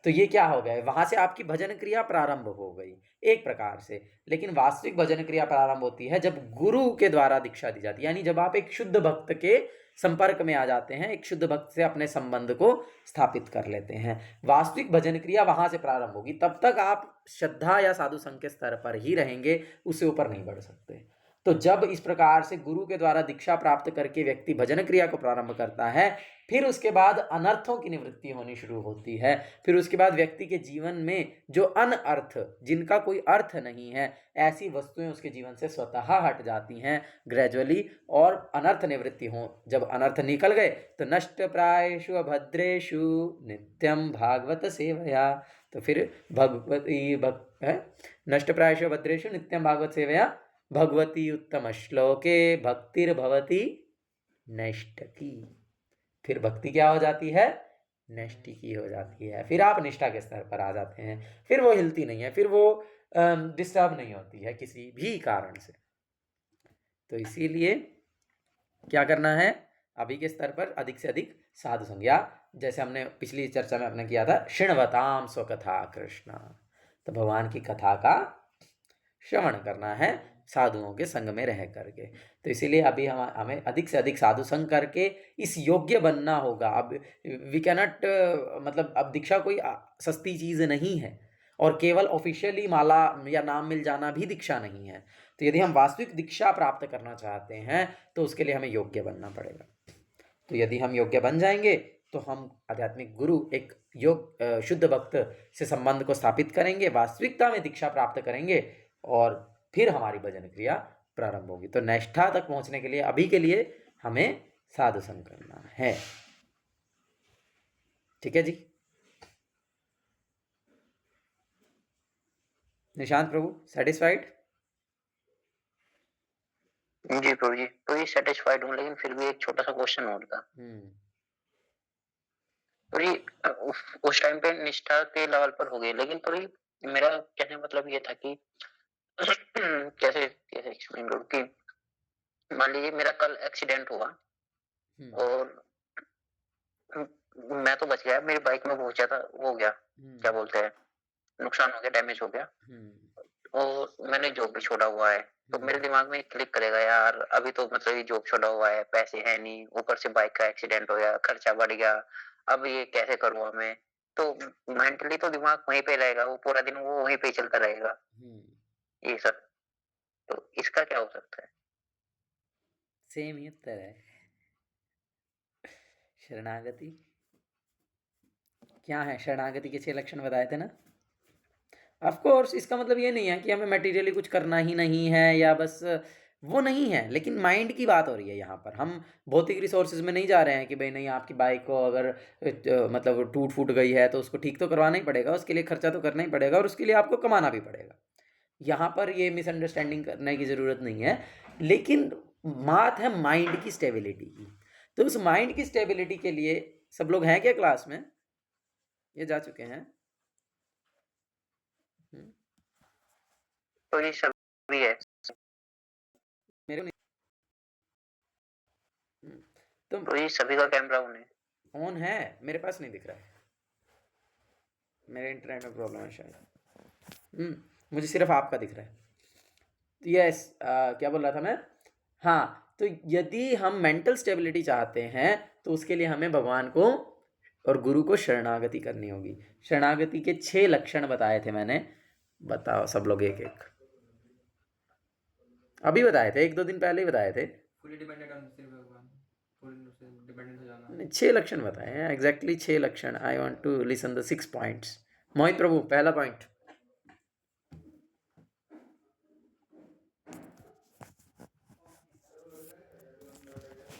तो ये क्या हो गया? वहां से आपकी भजन क्रिया प्रारंभ हो गई एक प्रकार से। लेकिन वास्तविक भजन क्रिया प्रारंभ होती है जब गुरु के द्वारा दीक्षा दी जाती है, यानी जब आप एक शुद्ध भक्त के संपर्क में आ जाते हैं, एक शुद्ध भक्त से अपने संबंध को स्थापित कर लेते हैं। वास्तविक भजन क्रिया वहां से प्रारंभ होगी। तब तक आप श्रद्धा या साधु संग के स्तर पर ही रहेंगे, उससे ऊपर नहीं बढ़ सकते। तो जब इस प्रकार से गुरु के द्वारा दीक्षा प्राप्त करके व्यक्ति भजन क्रिया को प्रारंभ करता है, फिर उसके बाद अनर्थों की निवृत्ति होनी शुरू होती है। फिर उसके बाद व्यक्ति के जीवन में जो अनर्थ, जिनका कोई अर्थ नहीं है, ऐसी वस्तुएं उसके जीवन से स्वतः हट जाती हैं ग्रेजुअली, और अनर्थ निवृत्ति हो। जब अनर्थ निकल गए तो नष्ट प्रायेषु अभद्रेषु नित्यम भागवत सेवया, तो फिर भगवती नष्ट प्रायेषु अभद्रेषु नित्यम भागवत सेवया भगवती उत्तम श्लोके भक्तिर्भवती नैष्ठिकी। फिर भक्ति क्या हो जाती है? नैष्ठिकी हो जाती है। फिर आप निष्ठा के स्तर पर आ जाते हैं, फिर वो हिलती नहीं है, फिर वो डिस्टर्ब नहीं होती है किसी भी कारण से। तो इसीलिए क्या करना है? अभी के स्तर पर अधिक से अधिक साधु संग, या जैसे हमने पिछली चर्चा में अपने किया था, शृण्वताम स्वकथा कृष्ण, तो भगवान की कथा का श्रवण करना है साधुओं के संग में रह करके। तो इसीलिए अभी हमें अधिक से अधिक साधु संग करके इस योग्य बनना होगा। अब वी कैनॉट, मतलब अब दीक्षा कोई सस्ती चीज़ नहीं है, और केवल ऑफिशियली माला या नाम मिल जाना भी दीक्षा नहीं है। तो यदि हम वास्तविक दीक्षा प्राप्त करना चाहते हैं तो उसके लिए हमें योग्य बनना पड़ेगा। तो यदि हम योग्य बन जाएंगे तो हम आध्यात्मिक गुरु, एक शुद्ध भक्त से संबंध को स्थापित करेंगे, वास्तविकता में दीक्षा प्राप्त करेंगे, और फिर हमारी भजन क्रिया प्रारंभ होगी। तो निष्ठा तक पहुंचने के लिए अभी के लिए हमें साधु संग करना है। ठीक है जी। निशांत प्रभु, सेटिस्फाइड? जी प्रभु जी, प्रभु जी सेटिस्फाइड हूँ, लेकिन फिर भी एक छोटा सा क्वेश्चन और था। प्रभु जी उस टाइम पे निष्ठा के लेवल पर हो गए, लेकिन प्रभु जी मेरा कहने का मतलब ये था कि कैसे कैसे एक्सप्लेन करूँ कि मान लीजिए मेरा कल एक्सीडेंट हुआ और मैं तो बच गया, मेरी बाइक में बहुत ज्यादा वो हो गया, क्या बोलते हैं, नुकसान हो गया, डैमेज हो गया, और मैंने जॉब भी छोड़ा हुआ है। तो मेरे दिमाग में क्लिक करेगा, यार अभी तो मतलब ये जॉब छोड़ा हुआ है, पैसे है नहीं, ऊपर से बाइक का एक्सीडेंट हो गया, खर्चा बढ़ गया, अब ये कैसे करूँ मैं? तो मेंटली तो दिमाग वहीं पे रहेगा, वो पूरा दिन वो वहीं पे चलता रहेगा, ये सब। तो इसका क्या हो सकता है? सेम ही उत्तर है, शरणागति। क्या है शरणागति के 6 लक्षण बताए थे ना। ऑफ कोर्स इसका मतलब ये नहीं है कि हमें मटेरियली कुछ करना ही नहीं है या बस वो नहीं है, लेकिन माइंड की बात हो रही है यहाँ पर। हम भौतिक रिसोर्सेज में नहीं जा रहे हैं कि भाई नहीं, आपकी बाइक को अगर मतलब टूट फूट गई है तो उसको ठीक तो करवाना ही पड़ेगा, उसके लिए खर्चा तो करना ही पड़ेगा और उसके लिए आपको कमाना भी पड़ेगा। यहाँ पर ये मिसअंडरस्टैंडिंग करने की ज़रूरत नहीं है, लेकिन बात है माइंड की स्टेबिलिटी की। तो उस माइंड की स्टेबिलिटी के लिए सब लोग हैं क्या क्लास में? ये जा चुके हैं? तो ये सभी है मेरे नहीं। तो ये सभी का कैमरा ऑन है, मेरे पास नहीं दिख रहा है, मेरे इंटरनेट में प्रॉब्लम है शायद। मुझे सिर्फ आपका दिख रहा है। यस, क्या बोल रहा था मैं? हाँ, तो यदि हम मेंटल स्टेबिलिटी चाहते हैं तो उसके लिए हमें भगवान को और गुरु को शरणागति करनी होगी। शरणागति के 6 लक्षण बताए थे मैंने, बताओ सब लोग एक एक। अभी बताए थे, 1-2 दिन पहले ही बताए थे। फुली डिपेंडेंट ऑन सिर्फ भगवान, पूर्ण रूप से डिपेंडेंट हो जाना। 6 लक्षण बताए हैं, एग्जैक्टली 6 लक्षण। I want to listen the 6 points. Mohit prabhu, पहला पॉइंट।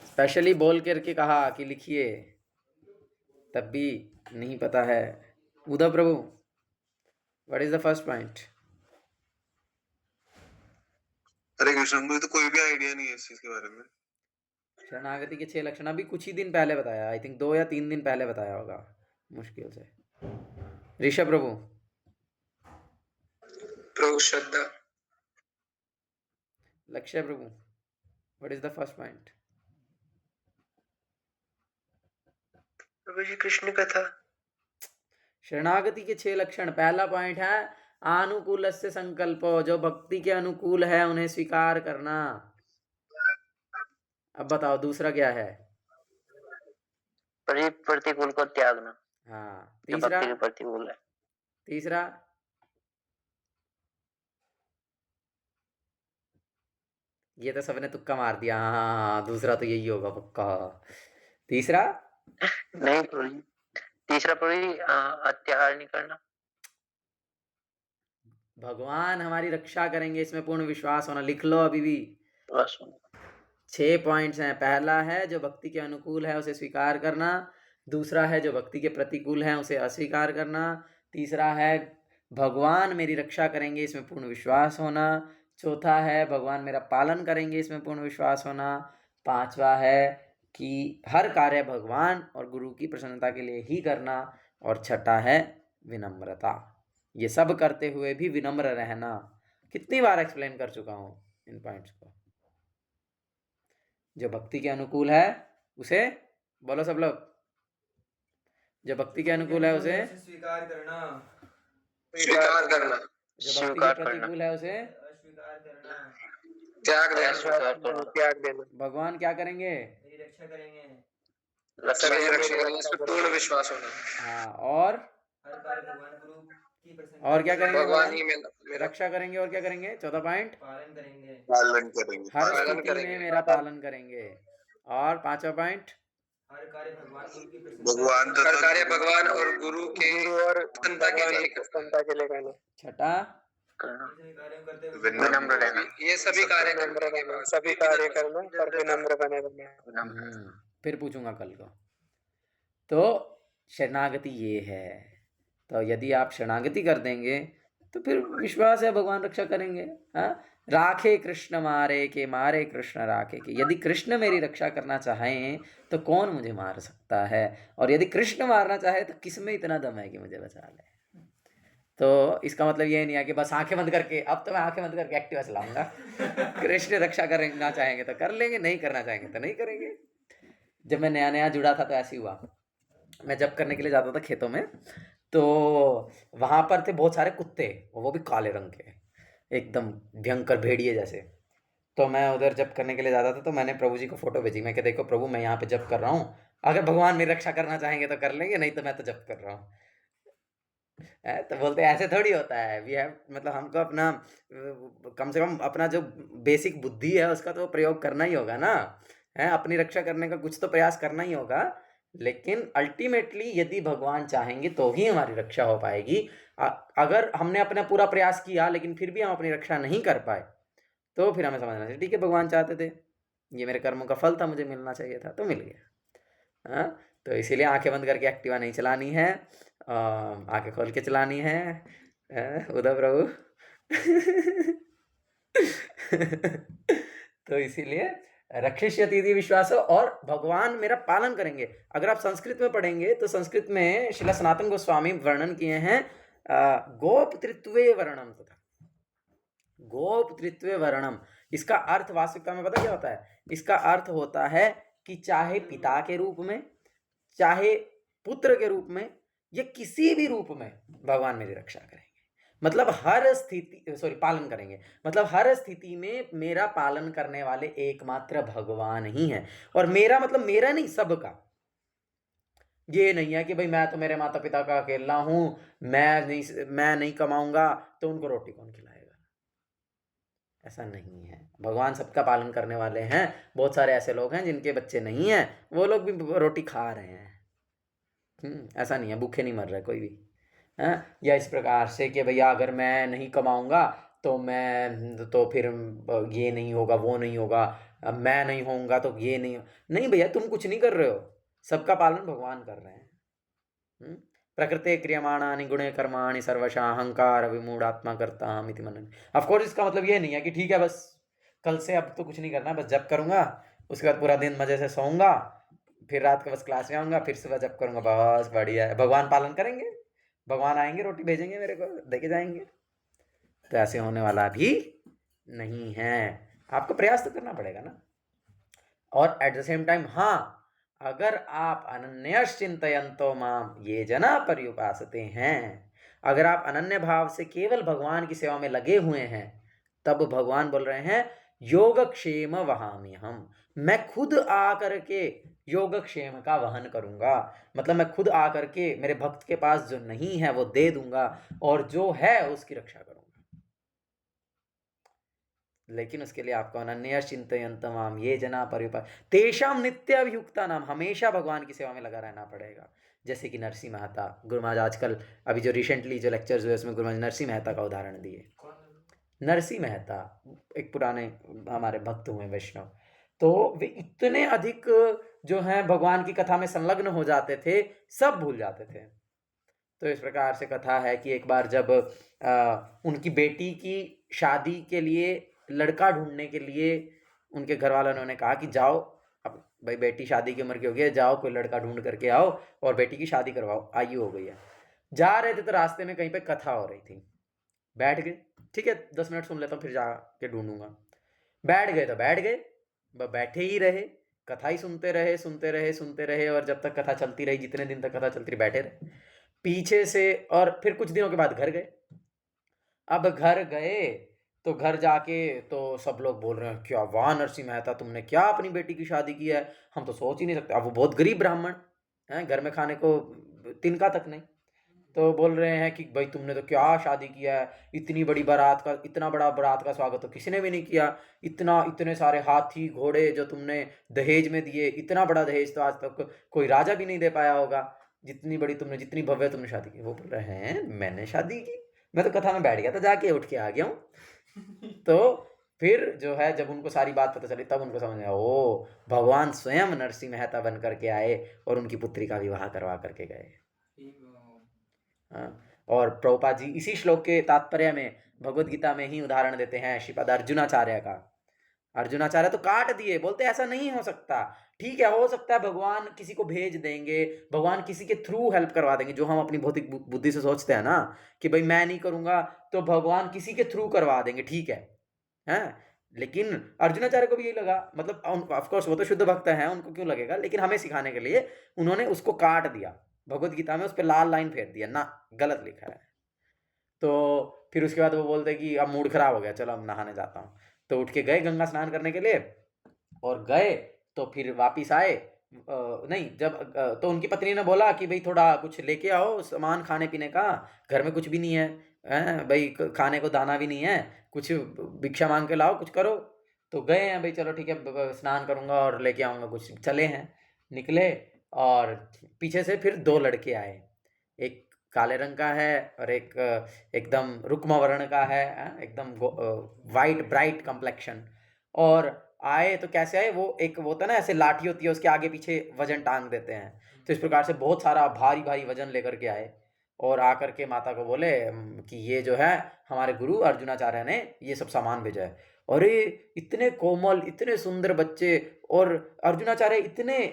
स्पेशली बोल करके कहा कि लिखिए, तब भी नहीं पता है। Uddhav prabhu, what is the first point? Hare Krishna, मुझे तो कोई भी आइडिया नहीं है इस चीज के बारे में। शरणागति के 6 लक्षण अभी कुछ ही दिन पहले बताया, आई थिंक 2 या 3 दिन पहले बताया होगा मुश्किल से। ऋषभ प्रभु। प्रभु श्रद्धा। Lakshya prabhu, what is the first point? Prabhu ji Krishna कथा। शरणागति के 6 लक्षण, पहला पॉइंट है अनुकूल से संकल्पो, जो भक्ति के अनुकूल है उन्हें स्वीकार करना। अब बताओ दूसरा क्या है? प्रतिकूल को त्यागना। हाँ, जो तीसरा? भक्ति के प्रतिकूल है। तीसरा? ये तो सबने तुक्का मार दिया। हाँ, दूसरा तो यही होगा पक्का। तीसरा? नहीं प्रभु जी, तीसरा प्रभु जी अत्याचार नहीं करना। भगवान हमारी रक्षा करेंगे, इसमें पूर्ण विश्वास होना। लिख लो अभी भी। बस 6 पॉइंट्स हैं। पहला है जो भक्ति के अनुकूल है उसे स्वीकार करना। दूसरा है जो भक्ति के प्रतिकूल है उसे अस्वीकार करना। तीसरा है भगवान मेरी रक्षा करेंगे, इसमें पूर्ण विश्वास होना। चौथा है भगवान मेरा पालन करेंगे, इसमें पूर्ण विश्वास होना। पांचवा है कि हर कार्य भगवान और गुरु की प्रसन्नता के लिए ही करना। और छठा है विनम्रता। ये सब करते हुए भी विनम्र रहना। कितनी बार एक्सप्लेन कर चुका हूँ इन पॉइंट्स को। जो भक्ति के अनुकूल है उसे बोलो सब लोग, जो भक्ति के अनुकूल है उसे स्वीकार करना। स्वीकार करना। जो भक्ति के प्रतिकूल है उसे अस्वीकार करना। त्याग देना। त्याग देना। भगवान क्या करेंगे? मेरी रक्षा करेंगे। मेरी रक्षा करेंगे, इस पर पूर्ण विश्वास होना। हाँ, और हर कार्य भगवान गुरु की प्रसन्नता और क्या करेंगे? भगवान ही मेरा रक्षा करेंगे। और क्या करेंगे? चौथा पॉइंट, पालन करेंगे। पालन करेंगे। हर पालन स्थिति करेंगे। में मेरा पालन करेंगे। और पांचवा पॉइंट, हर कार्य भगवान गुरु की प्रसन्नता भगवान हर कार्य तथा भगवान और गुरु के और प्रसन्नता के लिए करना। प्रसन्नता के लिए करना। छठा करना। सभी कार्यों करते हुए विनम्र रहना। ये सभी कार्य विनम्र करने के रहना, बाद सभी कार्य करना पर विनम्र बने रहना। फिर पूछूंगा कल को। तो शरणागति ये है। तो यदि आप शरणागति कर देंगे तो फिर विश्वास है भगवान रक्षा करेंगे। हाँ, राखे कृष्ण मारे के मारे कृष्ण राखे के। यदि कृष्ण मेरी रक्षा करना चाहें तो कौन मुझे मार सकता है, और यदि कृष्ण मारना चाहे तो किसमें इतना दम है कि मुझे बचा ले। तो इसका मतलब ये नहीं है कि बस आंखें बंद करके, अब तो मैं आंखें बंद करके एक्टिवा चलाऊंगा। कृष्ण रक्षा करना चाहेंगे तो कर लेंगे, नहीं करना चाहेंगे तो नहीं करेंगे। जब मैं नया नया जुड़ा था तो ऐसे ही हुआ। मैं जब करने के लिए जाता था खेतों में, तो वहां पर थे बहुत सारे कुत्ते, वो भी काले रंग के, एकदम भयंकर भेड़िए जैसे। तो मैं उधर जब करने के लिए जाता था तो मैंने प्रभु जी को फोटो भेजी, मैं कि देखो प्रभु मैं यहाँ पे जब कर रहा हूँ, अगर भगवान मेरी रक्षा करना चाहेंगे तो कर लेंगे, नहीं तो मैं तो जब कर रहा हूँ। तो बोलते ऐसे थोड़ी होता है, वी हैव, मतलब हमको अपना कम से कम अपना जो बेसिक बुद्धि है उसका तो प्रयोग करना ही होगा ना, है अपनी रक्षा करने का कुछ तो प्रयास करना ही होगा। लेकिन अल्टीमेटली यदि भगवान चाहेंगे तो ही हमारी रक्षा हो पाएगी। अगर हमने अपना पूरा प्रयास किया लेकिन फिर भी हम अपनी रक्षा नहीं कर पाए तो फिर हमें समझना चाहिए ठीक है भगवान चाहते थे, ये मेरे कर्मों का फल था, मुझे मिलना चाहिए था तो मिल गया। हाँ, तो इसीलिए आंखें बंद करके एक्टिवा नहीं चलानी है, आंखें खोल के चलानी है। उद्धव प्रभु। तो इसीलिए रक्षिष्यति इति विश्वासो, और भगवान मेरा पालन करेंगे। अगर आप संस्कृत में पढ़ेंगे तो संस्कृत में श्रील सनातन गोस्वामी वर्णन किए हैं गोपतृत्वे वर्णम तथा गोपतृत्वे वर्णम। इसका अर्थ वास्तविकता में पता क्या होता है? इसका अर्थ होता है कि चाहे पिता के रूप में, चाहे पुत्र के रूप में, या किसी भी रूप में भगवान मेरी रक्षा करेंगे। मतलब हर स्थिति, सॉरी पालन करेंगे, मतलब हर स्थिति में मेरा पालन करने वाले एकमात्र भगवान ही हैं। और मेरा मतलब मेरा नहीं, सबका। ये नहीं है कि भाई मैं तो मेरे माता पिता का अकेला हूं, मैं नहीं कमाऊंगा तो उनको रोटी कौन खिलाएगा। ऐसा नहीं है, भगवान सबका पालन करने वाले हैं। बहुत सारे ऐसे लोग हैं जिनके बच्चे नहीं हैं, वो लोग भी रोटी खा रहे हैं। ऐसा नहीं है, भूखे नहीं मर रहे कोई भी। है या इस प्रकार से कि भैया अगर मैं नहीं कमाऊंगा तो फिर ये नहीं होगा, वो नहीं होगा, मैं नहीं होऊंगा तो ये नहीं भैया, तुम कुछ नहीं कर रहे हो, सबका पालन भगवान कर रहे हैं। प्रकृते क्रियमाणानि गुणे कर्माणि सर्वशा अहंकार विमूढ़ात्मा करता हम इति मनन। ऑफ कोर्स इसका मतलब ये नहीं है कि ठीक है बस कल से अब तो कुछ नहीं करना, बस जब करूंगा, उसके बाद पूरा दिन मजे से सोऊंगा, फिर रात को बस क्लास में आऊंगा, फिर सुबह जब करूंगा, बस बढ़िया है। भगवान पालन करेंगे, भगवान आएंगे रोटी भेजेंगे मेरे को देके जाएंगे। तो ऐसे होने वाला भी नहीं है, आपको प्रयास तो करना पड़ेगा ना। और एट द सेम टाइम हाँ, अगर आप अनन्यश्चिन्तयन्तो माम ये जना पर्युपासते हैं, अगर आप अनन्य भाव से केवल भगवान की सेवा में लगे हुए हैं, तब भगवान बोल रहे हैं योगक्षेम वहामि हम, मैं खुद आकर के योगक्षेम का वहन करूंगा। मतलब मैं खुद आकर के मेरे भक्त के पास जो नहीं है वो दे दूंगा, और जो है उसकी रक्षा करूंगा। लेकिन उसके लिए आपको अनन्य चिंतयन्तमाम ये जना पर्युपास तेषाम नित्य अभियुक्ता नाम, हमेशा भगवान की सेवा में लगा रहना पड़ेगा। जैसे कि नरसिंह मेहता, गुरु महाराज आजकल अभी जो रिसेंटली जो लेक्चर्स हुए उसमें गुरु महाराज नरसिंह मेहता का उदाहरण दिए। नरसिंह मेहता एक पुराने हमारे भक्त हुए वैष्णव, तो वे इतने अधिक जो है भगवान की कथा में संलग्न हो जाते थे, सब भूल जाते थे। तो इस प्रकार से कथा है कि एक बार जब उनकी बेटी की शादी के लिए लड़का ढूंढने के लिए उनके घर वालों ने कहा कि जाओ, अब भाई बेटी शादी की उम्र की हो गई है, जाओ कोई लड़का ढूंढ करके आओ और बेटी की शादी करवाओ, आयु हो गई है। जा रहे थे तो रास्ते में कहीं पे कथा हो रही थी, बैठ गए, ठीक है 10 मिनट सुन लेता हूँ फिर जाके ढूंढूंगा। बैठ गए तो बैठ गए, बैठे ही रहे, कथा ही सुनते रहे, और जब तक कथा चलती रही, जितने दिन तक कथा चलती रही बैठे रहे पीछे से। और फिर कुछ दिनों के बाद घर गए। अब घर गए तो घर जाके तो सब लोग बोल रहे हैं क्या वाह नरसिंह मेहता, तुमने क्या अपनी बेटी की शादी की है, हम तो सोच ही नहीं सकते। अब वो बहुत गरीब ब्राह्मण हैं, घर में खाने को तिनका तक नहीं, तो बोल रहे हैं कि भाई तुमने तो क्या शादी किया है, इतनी बड़ी बारात का, इतना बड़ा बारात का स्वागत तो किसी ने भी नहीं किया, इतने सारे हाथी घोड़े जो तुमने दहेज में दिए, इतना बड़ा दहेज तो आज तक कोई राजा भी नहीं दे पाया होगा, जितनी भव्य तुमने शादी की। वो बोल रहे हैं मैंने शादी की, मैं तो कथा में बैठ गया था, जाके उठ के आ गया हूँ। तो फिर जो है जब उनको सारी बात पता चली तब उनको समझ आया, ओ भगवान स्वयं नरसिंह मेहता बन करके आए और उनकी पुत्री का विवाह करवा करके गए। और प्रभुपाद जी इसी श्लोक के तात्पर्य में भगवत गीता में ही उदाहरण देते हैं श्रीपद अर्जुनाचार्य का। अर्जुनाचार्य तो काट दिए, बोलते ऐसा नहीं हो सकता। ठीक है, हो सकता है भगवान किसी को भेज देंगे, भगवान किसी के थ्रू हेल्प करवा देंगे, जो हम अपनी भौतिक बुद्धि से सोचते हैं ना कि भाई मैं नहीं करूंगा तो भगवान किसी के थ्रू करवा देंगे, ठीक है, हैं? लेकिन अर्जुनाचार्य को भी यही लगा, मतलब ऑफ कोर्स वो तो शुद्ध भक्त हैं, उनको क्यों लगेगा, लेकिन हमें सिखाने के लिए उन्होंने उसको काट दिया, भगवत गीता में उस पर लाल लाइन फेर दिया ना, गलत लिखा है। तो फिर उसके बाद वो बोलते कि अब मूड खराब हो गया, चलो अब नहाने जाता हूँ। तो उठ के गए गंगा स्नान करने के लिए, और गए तो फिर वापिस आए, नहीं जब तो उनकी पत्नी ने बोला कि भाई थोड़ा कुछ लेके आओ सामान खाने पीने का, घर में कुछ भी नहीं है, भाई खाने को दाना भी नहीं है, कुछ भिक्षा मांग के लाओ, कुछ करो। तो गए हैं, भाई चलो ठीक है स्नान करूंगा और लेके आऊंगा कुछ, चले हैं, निकले, और पीछे से फिर दो लड़के आए, एक काले रंग का है और एक एकदम रुक्मा वर्ण का है, एकदम वाइट ब्राइट कम्प्लेक्शन। और आए तो कैसे आए, वो एक वो होता है ना ऐसे लाठी होती है उसके आगे पीछे वजन टांग देते हैं, तो इस प्रकार से बहुत सारा भारी भारी वजन लेकर के आए, और आकर के माता को बोले कि ये जो है हमारे गुरु अर्जुनाचार्य ने ये सब सामान भेजा है। अरे इतने कोमल इतने सुंदर बच्चे, और अर्जुनाचार्य इतने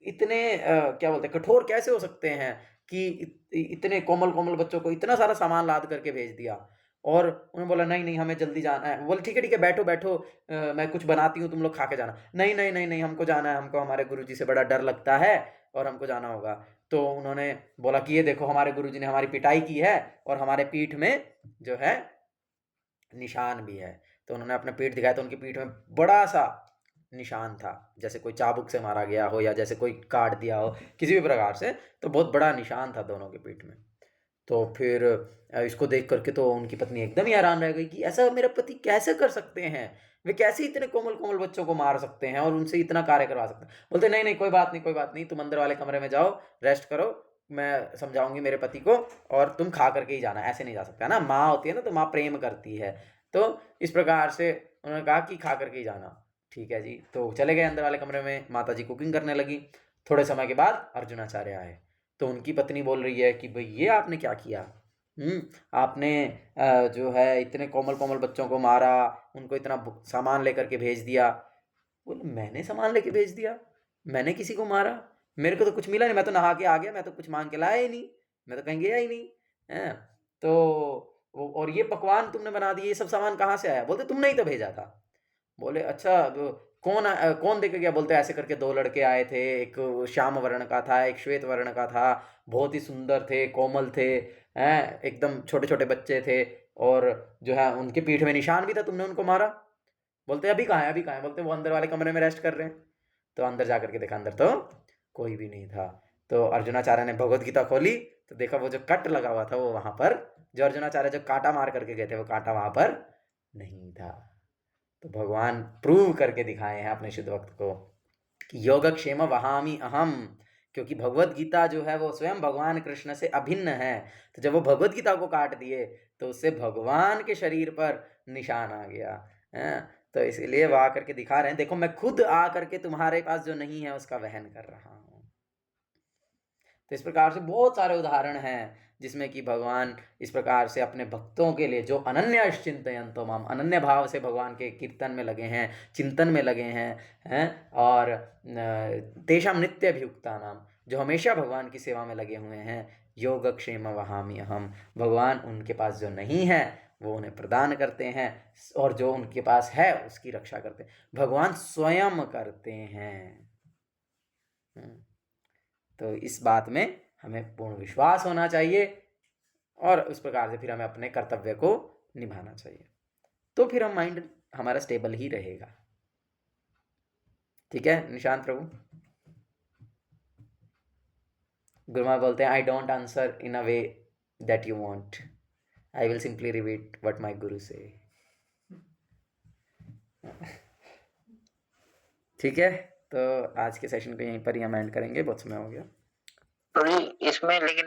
इतने क्या बोलते हैं, कठोर कैसे हो सकते हैं कि इतने कोमल कोमल बच्चों को इतना सारा सामान लाद करके भेज दिया। और उन्होंने बोला नहीं नहीं हमें जल्दी जाना है, बोले ठीक है बैठो बैठो, मैं कुछ बनाती हूँ, तुम लोग खा के जाना। नहीं नहीं नहीं नहीं हमको जाना है, हमको हमारे गुरुजी से बड़ा डर लगता है और हमको जाना होगा। तो उन्होंने बोला कि ये देखो हमारे गुरुजी ने हमारी पिटाई की है और हमारे पीठ में जो है निशान भी है। तो उन्होंने अपना पीठ दिखाया, तो उनकी पीठ में बड़ा सा निशान था, जैसे कोई चाबुक से मारा गया हो या जैसे कोई काट दिया हो किसी भी प्रकार से, तो बहुत बड़ा निशान था दोनों के पीठ में। तो फिर इसको देख करके तो उनकी पत्नी एकदम ही हैरान रह गई कि ऐसा मेरा पति कैसे कर सकते हैं, वे कैसे इतने कोमल कोमल बच्चों को मार सकते हैं और उनसे इतना कार्य करवा सकते हैं। बोलते नहीं नहीं कोई बात नहीं कोई बात नहीं, तुम अंदर वाले कमरे में जाओ, रेस्ट करो, मैं समझाऊंगी मेरे पति को, और तुम खा करके ही जाना, ऐसे नहीं जा सकता है ना, माँ होती है ना तो माँ प्रेम करती है। तो इस प्रकार से उन्होंने कहा कि खा करके ही जाना। ठीक है जी, तो चले गए अंदर वाले कमरे में, माता जी कुकिंग करने लगी। थोड़े समय के बाद अर्जुनाचार्य आए, तो उनकी पत्नी बोल रही है कि भाई ये आपने क्या किया, आपने जो है इतने कोमल कोमल बच्चों को मारा, उनको इतना सामान लेकर के भेज दिया। बोले मैंने सामान लेके भेज दिया, मैंने किसी को मारा, मेरे को तो कुछ मिला नहीं, मैं तो नहा के आ गया, मैं तो कुछ मांग के लाया ही नहीं, मैं तो कहीं गया ही नहीं है। तो और ये पकवान तुमने बना दिए, ये सब सामान कहाँ से आया? बोलते तुमने ही तो भेजा था। बोले अच्छा कौन देके गया? बोलते ऐसे करके दो लड़के आए थे, एक श्याम वर्ण का था एक श्वेत वर्ण का था, बहुत ही सुंदर थे, कोमल थे, हैं एकदम छोटे छोटे बच्चे थे, और जो है उनके पीठ में निशान भी था, तुमने उनको मारा। बोलते अभी कहाँ है अभी कहाँ है? बोलते वो अंदर वाले कमरे में रेस्ट कर रहे हैं। तो अंदर जा करके देखा, अंदर तो कोई भी नहीं था। तो अर्जुनाचार्य ने भगवत गीता खोली तो देखा वो जो कट लगा हुआ था वो वहां पर, जो अर्जुनाचार्य जो कांटा मार करके गए थे वो कांटा वहां पर नहीं था। तो भगवान प्रूव करके दिखाए हैं अपने शुद्ध भक्त को कि योगक्षेम वहामि अहम, क्योंकि भगवत गीता जो है वो स्वयं भगवान कृष्ण से अभिन्न है। तो जब वो भगवत गीता को काट दिए तो उससे भगवान के शरीर पर निशान आ गया है। तो इसलिए वो आकर के दिखा रहे हैं, देखो मैं खुद आकर के तुम्हारे पास जो नहीं है उसका वहन कर रहा हूँ। तो इस प्रकार से बहुत सारे उदाहरण हैं जिसमें कि भगवान इस प्रकार से अपने भक्तों के लिए जो अनन्यश्चिन्तयन्तो माम, अनन्य भाव से भगवान के कीर्तन में लगे हैं, चिंतन में लगे हैं और तेषां नित्यभियुक्तानां, जो हमेशा भगवान की सेवा में लगे हुए हैं, योगक्षेम वहामि अहम, भगवान उनके पास जो नहीं है वो उन्हें प्रदान करते हैं, और जो उनके पास है उसकी रक्षा करते हैं, भगवान स्वयं करते हैं। तो इस बात में हमें पूर्ण विश्वास होना चाहिए, और उस प्रकार से फिर हमें अपने कर्तव्य को निभाना चाहिए, तो फिर हम माइंड हमारा स्टेबल ही रहेगा। ठीक है निशांत प्रभु? गुरुमा बोलते हैं I don't answer in a way that you want, I will simply repeat what my गुरु से। ठीक है, तो आज के सेशन को यहीं पर ही हम एंड करेंगे, बहुत समय हो गया। तो इसमें लेकिन